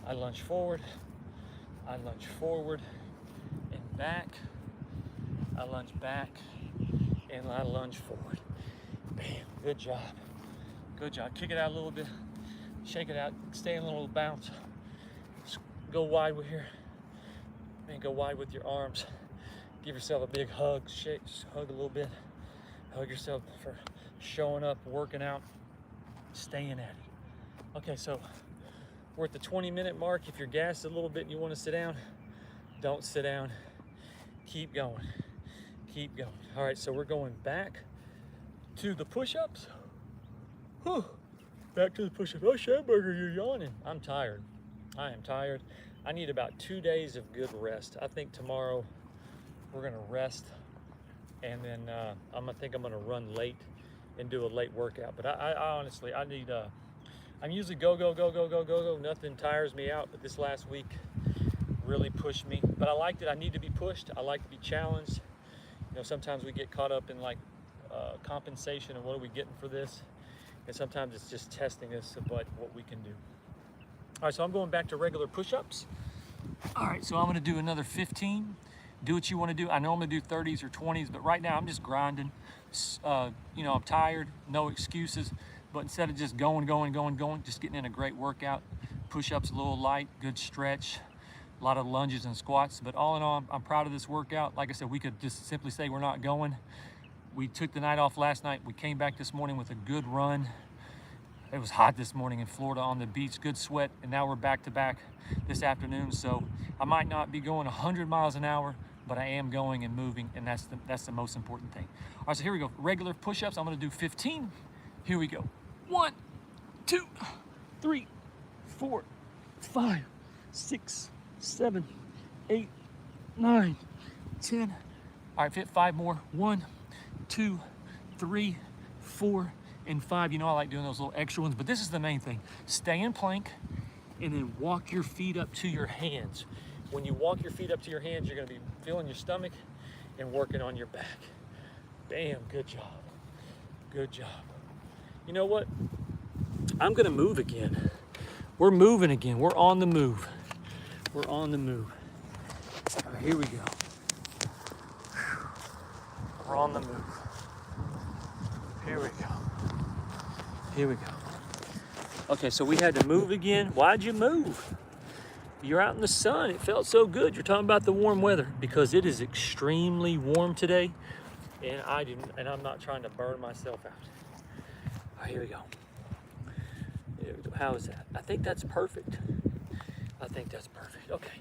I lunge forward. I lunge forward and back. I lunge back and I lunge forward. Bam, good job. Good job. Kick it out a little bit. Shake it out. Stay in a little bounce. Just go wide with here. Man, go wide with your arms. Give yourself a big hug, shake, just hug a little bit. Hug yourself for showing up, working out, staying at it. Okay, so we're at the 20-minute mark. If you're gassed a little bit and you want to sit down, don't sit down. Keep going. Keep going. All right, so we're going back to the push-ups. Back to the push-ups. Oh, Shamburger, you're yawning. I'm tired. I am tired. I need about 2 days of good rest. I think tomorrow we're gonna rest, and then I think I'm gonna run late and do a late workout. But I honestly, I need, I'm usually go. Nothing tires me out, but this last week really pushed me. But I liked it. I need to be pushed. I like to be challenged. You know, sometimes we get caught up in like compensation and what are we getting for this? And sometimes it's just testing us about what we can do. All right, so I'm going back to regular push-ups. All right, so I'm gonna do another 15. Do what you wanna do. I normally do 30s or 20s, but right now I'm just grinding. You know, I'm tired, no excuses. But instead of just going, just getting in a great workout. Push-ups a little light, good stretch, a lot of lunges and squats. But all in all, I'm proud of this workout. Like I said, we could just simply say we're not going. We took the night off last night. We came back this morning with a good run. It was hot this morning in Florida on the beach, good sweat, and now we're back to back this afternoon. So I might not be going 100 miles an hour, but I am going and moving, and that's the most important thing. All right, so here we go. Regular push-ups, I'm gonna do 15. Here we go. 1, 2, 3, 4, 5, 6, 7, 8, 9, 10. All right, fit 5 more. 1, 2, 3, 4, and 5. You know I like doing those little extra ones, but this is the main thing. Stay in plank and then walk your feet up to your hands. When you walk your feet up to your hands, you're gonna be feeling your stomach and working on your back. Bam, good job, good job. You know what? I'm gonna move again. We're moving again, we're on the move. We're on the move. All right, here we go. We're on the move. Here we go. Here we go. Okay, so we had to move again. Why'd you move? You're out in the sun. It felt so good. You're talking about the warm weather because it is extremely warm today, and I'm not trying to burn myself out. All right, here we go. Here we go. How is that? I think that's perfect. I think that's perfect. Okay.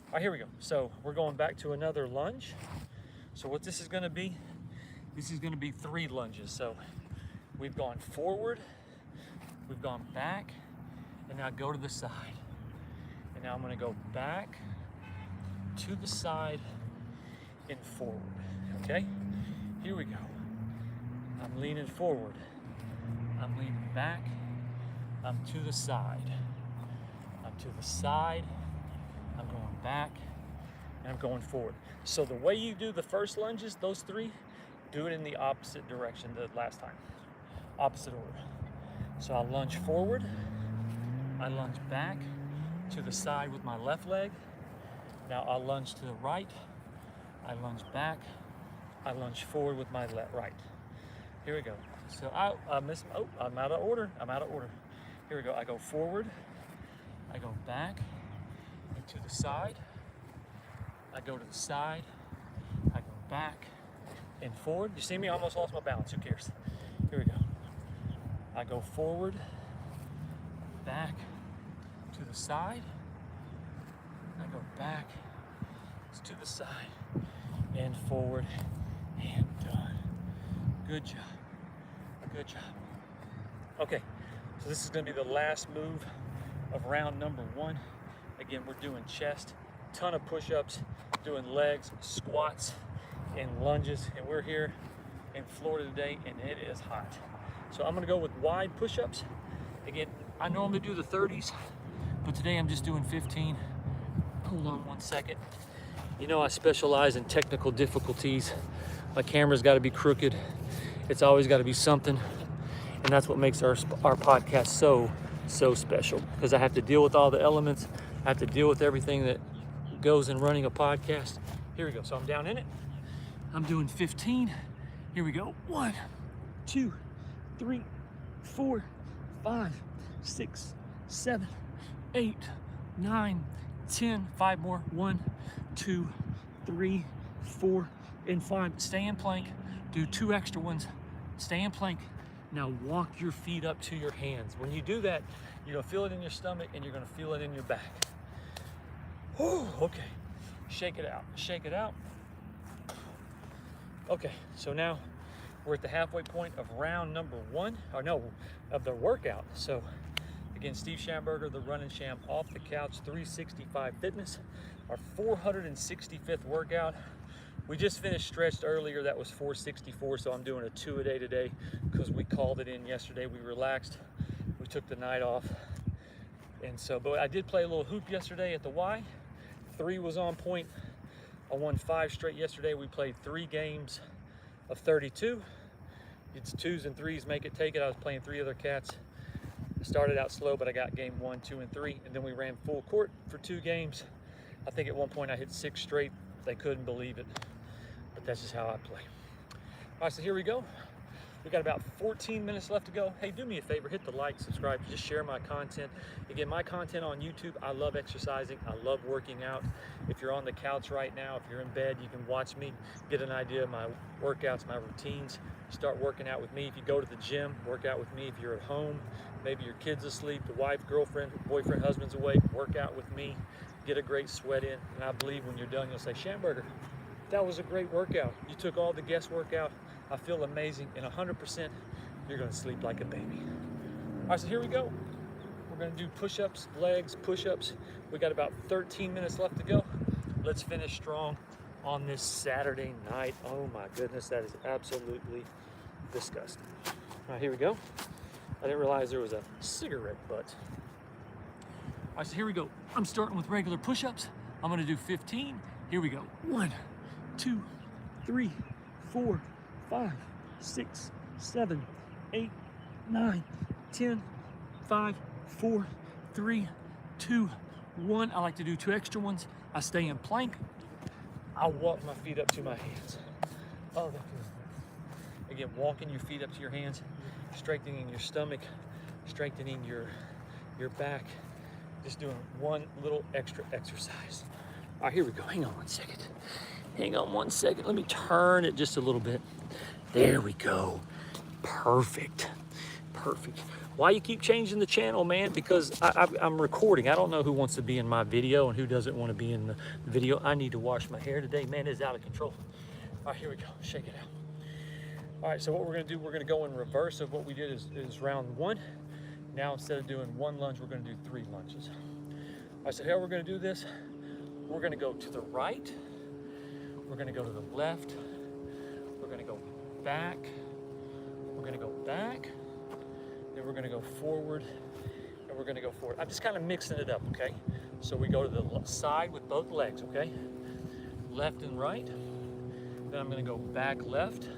All right, here we go. So we're going back to another lunge. So what this is going to be, this is going to be 3 lunges. So we've gone forward, we've gone back, and now go to the side. And now I'm going to go back to the side and forward. Okay? Here we go. I'm leaning forward. I'm leaning back. I'm to the side. I'm to the side. I'm going back. And I'm going forward. So the way you do the first lunges, those 3, do it in the opposite direction the last time. Opposite order. So I lunge forward. I lunge back to the side with my left leg. Now I'll lunge to the right. I lunge back. I lunge forward with my right. Here we go. So I'm out of order. I'm out of order. Here we go. I go forward. I go back and to the side. I go to the side. I go back and forward. You see me? I almost lost my balance. Who cares? Here we go. I go forward, back to the side. I go back to the side and forward and done. Good job. Good job. Okay, so this is going to be the last move of round number 1. Again, we're doing chest, ton of push-ups, doing legs, squats, and lunges. And we're here in Florida today, and it is hot. So I'm going to go with wide push-ups. Again, I normally do the 30s, but today I'm just doing 15. Hold on 1 second. You know I specialize in technical difficulties. My camera's got to be crooked. It's always got to be something. And that's what makes our podcast so special, because I have to deal with all the elements. I have to deal with everything that goes in running a podcast. Here we go. So I'm down in it. I'm doing 15. Here we go. 1, 2, 3, 4, 5, 6, 7, 8, 9, 10, 5 more, 1, 2, 3, 4, and 5. Stay in plank, do 2 extra ones, stay in plank. Now walk your feet up to your hands. When you do that, you're gonna feel it in your stomach and you're gonna feel it in your back. Whew, okay, shake it out, shake it out. Okay, so now we're at the halfway point of round number 1, or no, of the workout. So again, Steve Schamberger, the Running Sham, off the couch, 365 fitness, our 465th workout. We just finished stretched earlier, that was 464, so I'm doing a 2-a-day today because we called it in yesterday. We relaxed, we took the night off. And so, but I did play a little hoop yesterday at the Y. 3 was on point. I won 5 straight yesterday. We played 3 games of 32. It's 2s and 3s, make it, take it. I was playing 3 other cats. I started out slow, but I got game 1, 2, and 3, and then we ran full court for 2 games. I think at one point I hit 6 straight. They couldn't believe it, but that's just how I play. All right, so here we go. We got about 14 minutes left to go. Hey, do me a favor, hit the like, subscribe, just share my content. Again, my content on YouTube, I love exercising, I love working out. If you're on the couch right now, if you're in bed, you can watch me, get an idea of my workouts, my routines, start working out with me. If you go to the gym, work out with me. If you're at home, maybe your kid's asleep, the wife, girlfriend, boyfriend, husband's awake, work out with me, get a great sweat in, and I believe when you're done, you'll say, Schamberger, that was a great workout. You took all the guesswork out. I feel amazing, and 100% you're gonna sleep like a baby. All right, so here we go. We're gonna do push-ups, legs, push-ups. We got about 13 minutes left to go. Let's finish strong on this Saturday night. Oh my goodness, that is absolutely disgusting. All right, here we go. I didn't realize there was a cigarette butt. All right, so here we go. I'm starting with regular push-ups. I'm gonna do 15. Here we go. 1, 2, 3, 4, 5, 6, 7, 8, 9, 10, 5, 4, 3, 2, 1. I like to do 2 extra ones. I stay in plank. I walk my feet up to my hands. Oh, that feels good. Again, walking your feet up to your hands, strengthening your stomach, strengthening your back. Just doing 1 little extra exercise. All right, here we go. Hang on 1 second. Hang on 1 second. Let me turn it just a little bit. There we go. Perfect. Perfect. Why you keep changing the channel, man? Because I'm recording. I don't know who wants to be in my video and who doesn't want to be in the video. I need to wash my hair today. Man, it's out of control. All right, here we go. Shake it out. All right, so what we're going to do, we're going to go in reverse of what we did is round 1. Now, instead of doing 1 lunge, we're going to do 3 lunges. All right, so how we're going to do this, we're going to go to the right. We're going to go to the left. We're going to go back. We're going to go back. Then we're going to go forward. And we're going to go forward. I'm just kind of mixing it up, okay? So we go to the side with both legs, okay? Left and right. Then I'm going to go back left.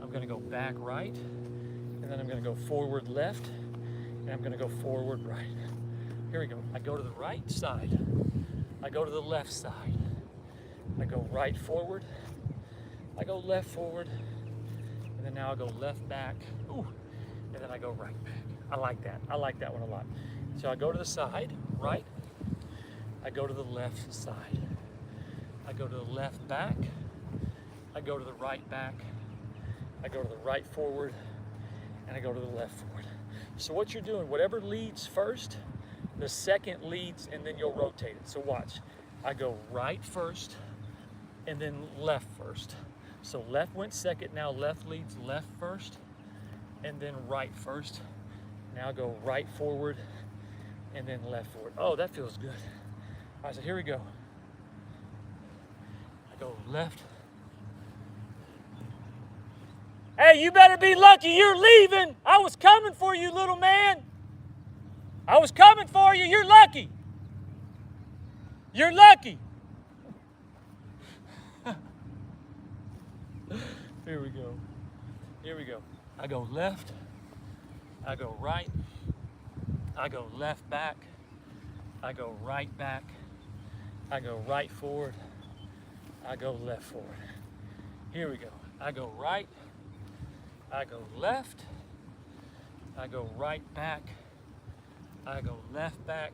I'm going to go back right. And then I'm going to go forward left. And I'm going to go forward right. Here we go. I go to the right side. I go to the left side. I go right forward, I go left forward, and then now I go left back, ooh, and then I go right back. I like that. I like that one a lot. So I go to the side, right, I go to the left side, I go to the left back, I go to the right back, I go to the right forward, and I go to the left forward. So what you're doing, whatever leads first, the second leads, and then you'll rotate it. So watch, I go right first, and then left first. So left went second, now left leads left first, and then right first. Now go right forward, and then left forward. Oh, that feels good. All right, so here we go. I go left. Hey, you better be lucky you're leaving. I was coming for you, little man. I was coming for you. You're lucky. You're lucky. Here we go. Here we go. I go left. I go right. I go left back. I go right back. I go right forward. I go left forward. Here we go. I go right. I go left. I go right back. I go left back.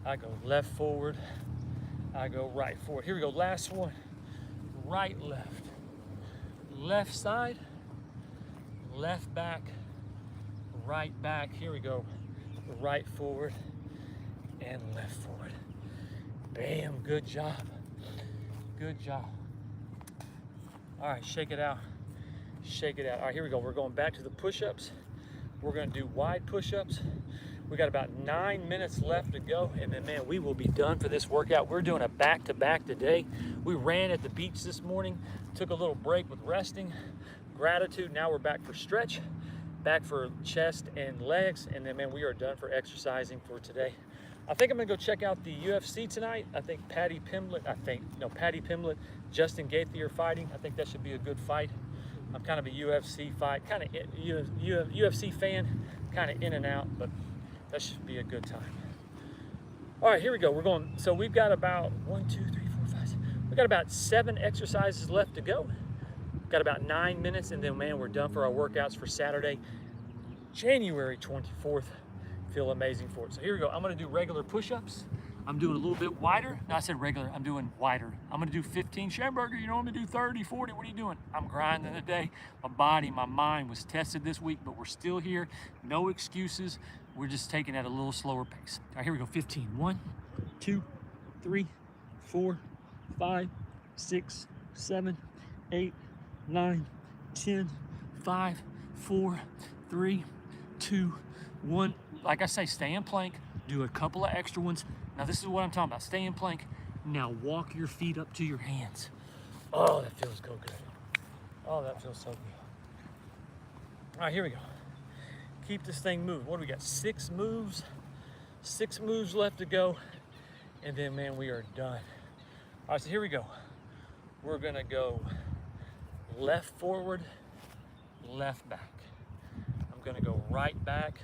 I go left forward, I go right forward. Here we go, last one. Right, left. Left side, left back, right back. Here we go. Right forward and left forward. Bam, good job. Good job. All right, shake it out. Shake it out. All right, here we go. We're going back to the push-ups. We're gonna do wide push-ups. We got about 9 minutes left to go, and then, man, we will be done for this workout. We're doing a back-to-back today. We ran at the beach this morning, took a little break with resting, gratitude. Now we're back for stretch, back for chest and legs, and then, man, we are done for exercising for today. I think I'm gonna go check out the UFC tonight. I think Paddy Pimblett, Justin Gaethje are fighting. I think that should be a good fight. I'm kind of a UFC UFC fan, kind of in and out, but that should be a good time. All right, here we go. We're going, so we've got about 1, 2, 3, 4, 5, 6. We've got about 7 exercises left to go. Got about 9 minutes, and then, man, we're done for our workouts for Saturday, January 24th. Feel amazing for it. So here we go. I'm gonna do regular push-ups. I'm doing a little bit wider. No, I said regular, I'm doing wider. I'm gonna do 15. Schamberger, you know I'm gonna do 30, 40, what are you doing? I'm grinding today. My body, my mind was tested this week, but we're still here. No excuses. We're just taking it at a little slower pace. All right, here we go, 15. 1, 2, 3, 4, 5, 6, 7, 8, 9, 10, 5, 4, 3, 2, 1. Like I say, stay in plank, do a couple of extra ones. Now this is what I'm talking about, stay in plank. Now walk your feet up to your hands. Oh, that feels so good. Oh, that feels so good. All right, here we go. Keep this thing moving. What do we got? 6 moves. 6 moves left to go. And then, man, we are done. All right, so here we go. We're gonna go left forward, left back. I'm gonna go right back,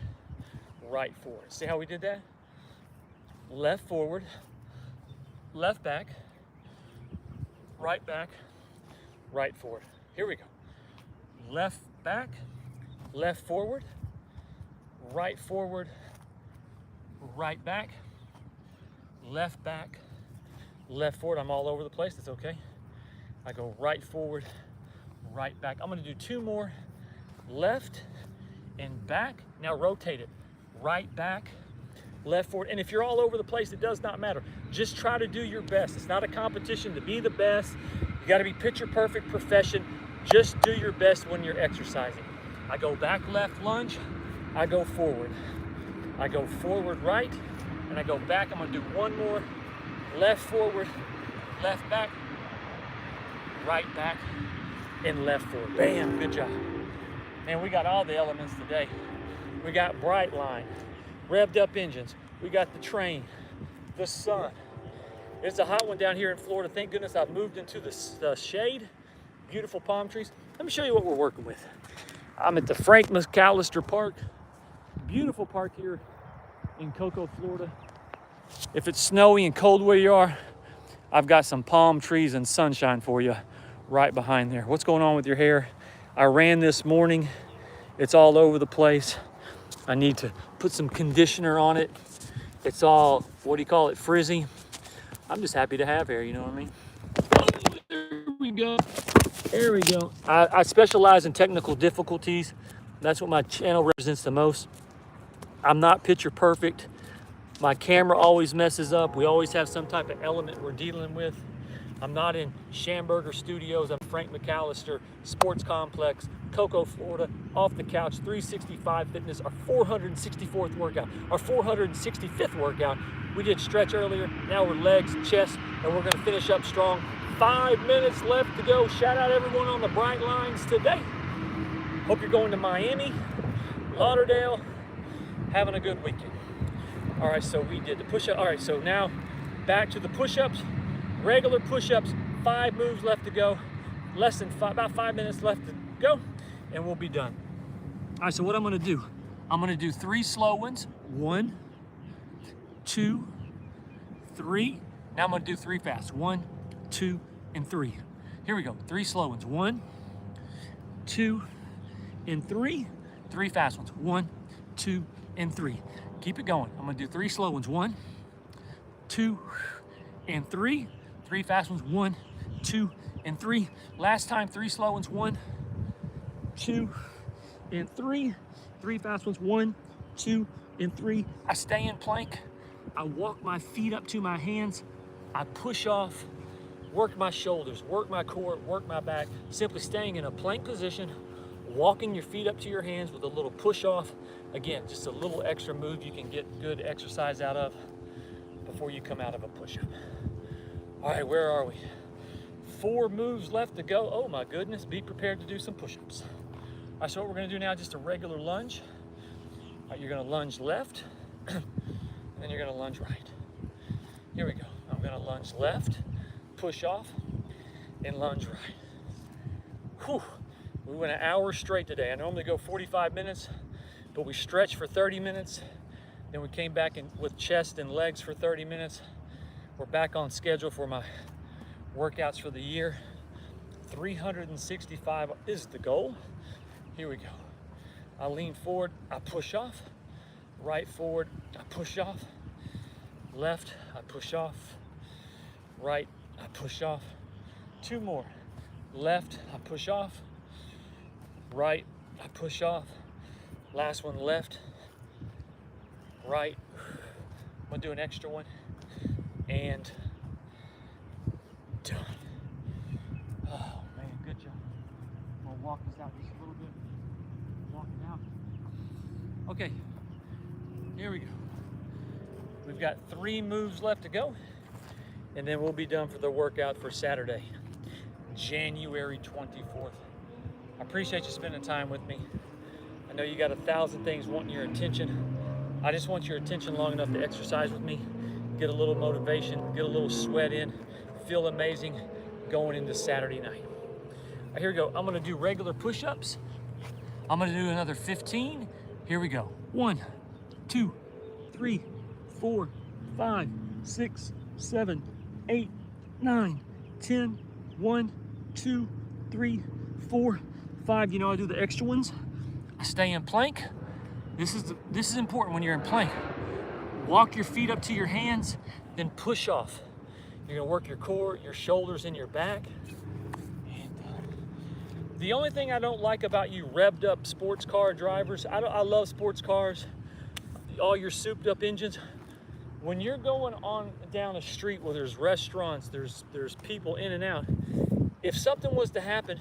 right forward. See how we did that? Left forward, left back, right forward. Here we go. Left back, left forward, right forward, right back, left forward. I'm all over the place, that's okay. I go right forward, right back. I'm gonna do 2 more. Left and back. Now rotate it. Right back, left forward. And if you're all over the place, it does not matter. Just try to do your best. It's not a competition to be the best. You got to be picture perfect profession. Just do your best when you're exercising. I go back left lunge, I go forward. I go forward right, and I go back. I'm going to do 1 more. Left forward, left back, right back, and left forward. Bam, good job. Man, we got all the elements today. We got bright line, revved up engines. We got the train, the sun. It's a hot one down here in Florida. Thank goodness I've moved into the shade. Beautiful palm trees. Let me show you what we're working with. I'm at the Frank McAllister Park. Beautiful park here in Cocoa, Florida. If it's snowy and cold where you are, I've got some palm trees and sunshine for you right behind there. What's going on with your hair? I ran this morning. It's all over the place. I need to put some conditioner on it. It's all, what do you call it, frizzy. I'm just happy to have hair, you know what I mean? Oh, there we go. There we go. I specialize in technical difficulties. That's what my channel represents the most. I'm not picture perfect. My camera always messes up. We always have some type of element we're dealing with. I'm not in Schamberger Studios. I'm Frank McAllister Sports Complex, Cocoa, Florida, off the couch, 365 Fitness, our 464th workout, our 465th workout. We did stretch earlier, now we're legs, chest, and we're gonna finish up strong. 5 minutes left to go. Shout out everyone on the bright lines today. Hope you're going to Miami, Lauderdale, having a good weekend. All right, so we did the push-up. All right, so now back to the push-ups. Regular push-ups, 5 moves left to go. Less than about 5 minutes left to go, and we'll be done. All right, so what I'm gonna do, I'm gonna do 3 slow ones. 1, 2, 3. Now I'm gonna do 3 fast. 1, 2, and 3. Here we go, 3 slow ones. 1, 2, and 3. 3 fast ones. 1, 2, and 3. Keep it going. I'm gonna do 3 slow ones. 1, 2, and 3. 3 fast ones, 1, 2, and 3. Last time, 3 slow ones, 1, 2, and 3. 3 fast ones, 1, 2, and 3. I stay in plank. I walk my feet up to my hands. I push off, work my shoulders, work my core, work my back. Simply staying in a plank position, walking your feet up to your hands with a little push off. Again, just a little extra move you can get good exercise out of before you come out of a push-up. All right, where are we? 4 moves left to go. Oh my goodness, be prepared to do some push-ups. All right, so what we're gonna do now, just a regular lunge. All right, you're gonna lunge left, and then you're gonna lunge right. Here we go. I'm gonna lunge left, push off, and lunge right. Whew. We went an hour straight today. I normally go 45 minutes, but we stretched for 30 minutes. Then we came back in with chest and legs for 30 minutes. We're back on schedule for my workouts for the year. 365 is the goal. Here we go. I lean forward, I push off. Right forward, I push off. Left, I push off. Right, I push off. 2 more. Left, I push off. Right, I push off. Last one, left, right. I'm gonna do an extra one, and done. Oh man, good job. I'm gonna walk this out just a little bit. Walk it out. Okay, here we go. We've got 3 moves left to go, and then we'll be done for the workout for Saturday, January 24th. I appreciate you spending time with me. I know you got 1,000 things wanting your attention. I just want your attention long enough to exercise with me, get a little motivation, get a little sweat in, feel amazing going into Saturday night. All right, here we go. I'm gonna do regular push-ups. I'm gonna do another 15. Here we go. 1, 2, 3, 4, 5, 6, 7, 8, 9, 10. 1, 2, 3, 4, 5. You know, I do the extra ones. I stay in plank. This is important when you're in plank. Walk your feet up to your hands, then push off. You're gonna work your core, your shoulders, and your back. And the only thing I don't like about you revved up sports car drivers, I love sports cars, all your souped up engines. When you're going on down a street where there's restaurants, there's people in and out, if something was to happen,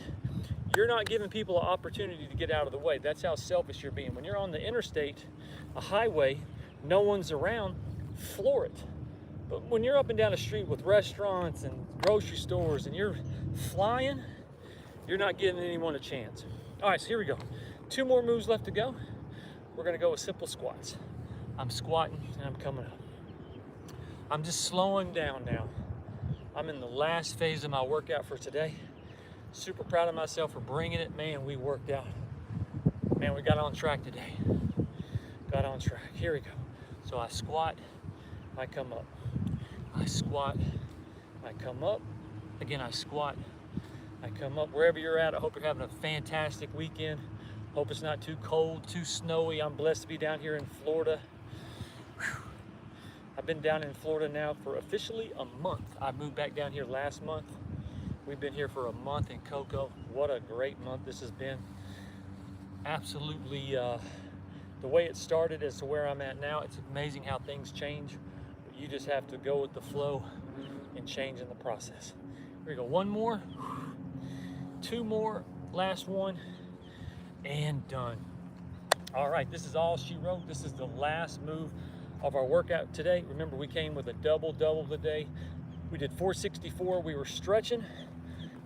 you're not giving people an opportunity to get out of the way. That's how selfish you're being. When you're on the interstate, a highway, no one's around, floor it. But when you're up and down a street with restaurants and grocery stores and you're flying, you're not giving anyone a chance. All right, so here we go. 2 more moves left to go. We're gonna go with simple squats. I'm squatting and I'm coming up. I'm just slowing down now. I'm in the last phase of my workout for today. Super proud of myself for bringing it. Man, we worked out. Man, we got on track today. Got on track. Here we go. So I squat, I come up. I squat, I come up. Again, I squat, I come up. Wherever you're at, I hope you're having a fantastic weekend. Hope it's not too cold, too snowy. I'm blessed to be down here in Florida. Whew. I've been down in Florida now for officially a month. I moved back down here last month. We've been here for a month in Cocoa. What a great month this has been. Absolutely, the way it started as to where I'm at now, it's amazing how things change. But you just have to go with the flow and change in the process. Here we go, 1 more, 2 more, last one, and done. All right, this is all she wrote. This is the last move of our workout today. Remember, we came with a double today. We did 464, we were stretching.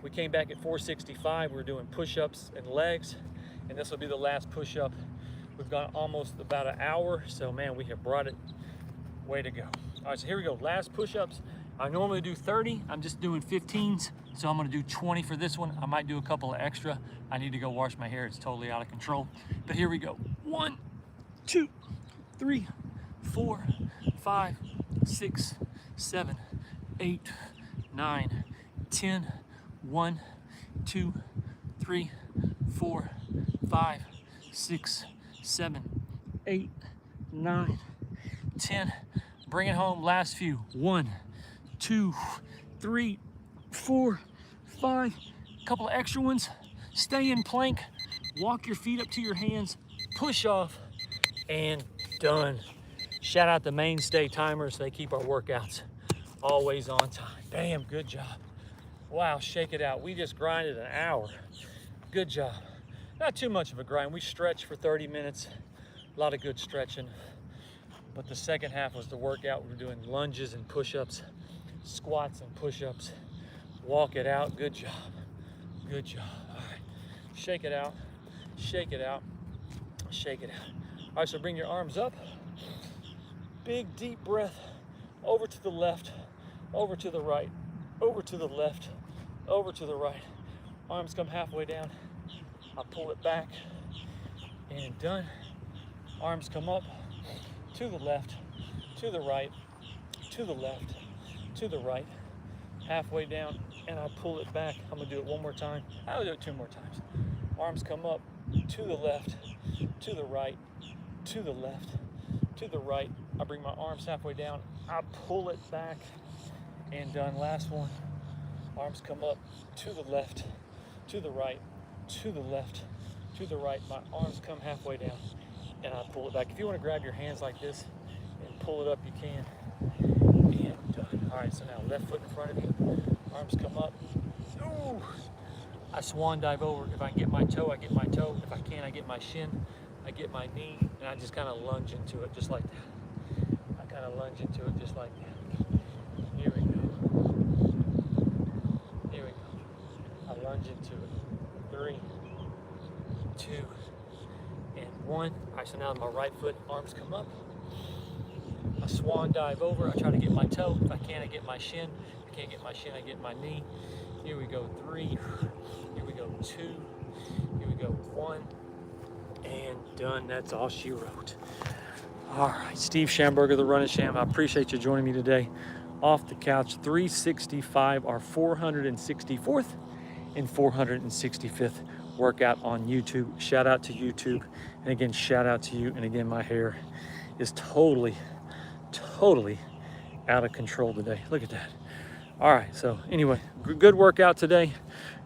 We came back at 465, we were doing push-ups and legs, and this will be the last push-up. We've gone almost about an hour, so man, we have brought it. Way to go. All right, so here we go, last push-ups. I normally do 30, I'm just doing 15s, so I'm gonna do 20 for this one. I might do a couple of extra. I need to go wash my hair, it's totally out of control. But here we go, 1, 2, 3, 4, 5, 6, 7, 8, 9, 10, 1, 2, 3, 4, 5, 6, 7, 8, 9, 10. Bring it home, last few. 1, 2, 3, 4, 5. Couple of extra ones. Stay in plank. Walk your feet up to your hands. Push off, and done. Shout out the Mainstay timers. They keep our workouts always on time. Damn, good job. Wow, shake it out. We just grinded an hour. Good job. Not too much of a grind. We stretched for 30 minutes. A lot of good stretching. But the second half was the workout. We were doing lunges and push-ups, squats and push-ups. Walk it out. Good job. Good job. All right. Shake it out. Shake it out. Shake it out. All right, so bring your arms up. Big, deep breath. Over to the left, over to the right, over to the left, over to the right. Arms come halfway down. I pull it back, and done. Arms come up, to the left, to the right, to the left, to the right, halfway down, and I pull it back. I'm gonna do it one more time. I'll do it 2 more times. Arms come up, to the left, to the right, to the left, to the right. I bring my arms halfway down. I pull it back, and done. Last one. Arms come up, to the left, to the right, to the left, to the right. My arms come halfway down, and I pull it back. If you want to grab your hands like this and pull it up, you can. And done. All right, so now left foot in front of you. Arms come up. Ooh. I swan dive over. If I can get my toe, I get my toe. If I can't, I get my shin. I get my knee, and I just kind of lunge into it, just like that. I kind of lunge into it, just like that. Here we go. Here we go. I lunge into it. 3, 2, and 1. All right, so now my right foot, arms come up. I swan dive over. I try to get my toe. If I can't, I get my shin. If I can't get my shin, I get my knee. Here we go. 3. Here we go. 2. Here we go. 1. And done. That's all she wrote. All right, Steve Schamberger, the Running Sham. I appreciate you joining me today. Off the couch, 365, our 464th and 465th workout on YouTube. Shout out to YouTube. And again, shout out to you. And again, my hair is totally out of control today. Look at that. All right, so anyway, good workout today.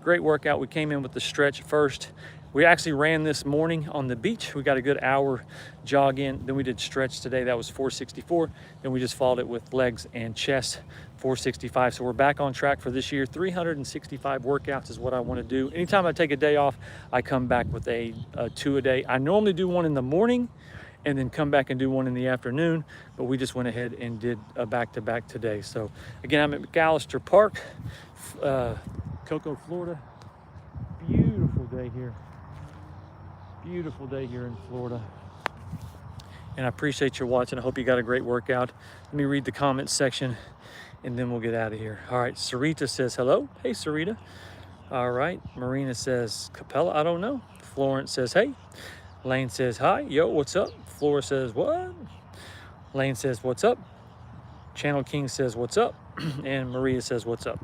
Great workout. We came in with the stretch first. We actually ran this morning on the beach. We got a good hour jog in. Then we did stretch today. That was 464. Then we just followed it with legs and chest, 465. So we're back on track for this year. 365 workouts is what I want to do. Anytime I take a day off, I come back with a 2 a day. I normally do one in the morning and then come back and do one in the afternoon, but we just went ahead and did a back-to-back today. So again, I'm at McAllister Park, Cocoa, Florida. Beautiful day here. Beautiful day here in Florida. And I appreciate you watching. I hope you got a great workout. Let me read the comments section and then we'll get out of here. All right, Sarita says hello. Hey, Sarita. All right, Marina says Capella, I don't know. Florence says hey. Lane says hi. Yo, what's up? Flora says what? Lane says what's up? Channel King says what's up? And Maria says what's up?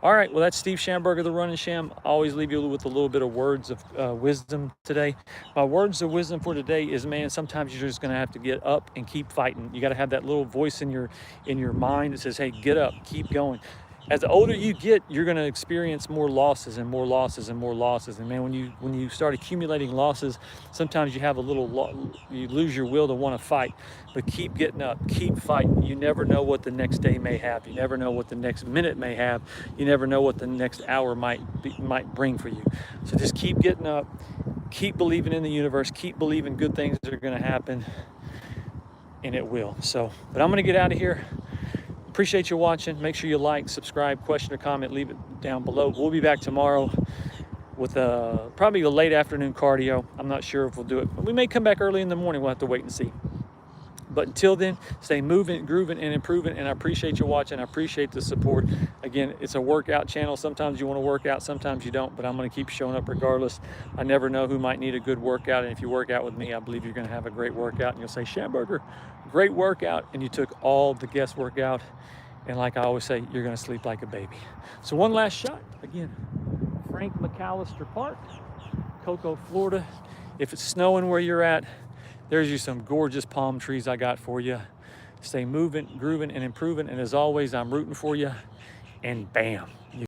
All right, well, that's Steve Schamberger, the Running Sham. I always leave you with a little bit of words of wisdom today. My words of wisdom for today is, man, sometimes you're just gonna have to get up and keep fighting. You gotta have that little voice in your mind that says, hey, get up, keep going. As the older you get, you're going to experience more losses and more losses and more losses. And man, when you start accumulating losses, sometimes you have you lose your will to want to fight. But keep getting up, keep fighting. You never know what the next day may have. You never know what the next minute may have. You never know what the next hour might bring for you. So just keep getting up, keep believing in the universe, keep believing good things are going to happen, and it will. So, but I'm going to get out of here. Appreciate you watching. Make sure you like, subscribe, question or comment, leave it down below. We'll be back tomorrow with probably a late afternoon cardio. I'm not sure if we'll do it, but we may come back early in the morning. We'll have to wait and see. But until then, stay moving, grooving, and improving. And I appreciate you watching. I appreciate the support. Again, it's a workout channel. Sometimes you want to work out, sometimes you don't, but I'm going to keep showing up regardless. I never know who might need a good workout. And if you work out with me, I believe you're going to have a great workout. And you'll say, Schamberger, great workout. And you took all the guesswork out. And like I always say, you're going to sleep like a baby. So one last shot. Again, Frank McAllister Park, Cocoa, Florida. If it's snowing where you're at, there's you some gorgeous palm trees I got for you. Stay moving, grooving, and improving. And as always, I'm rooting for you. And bam.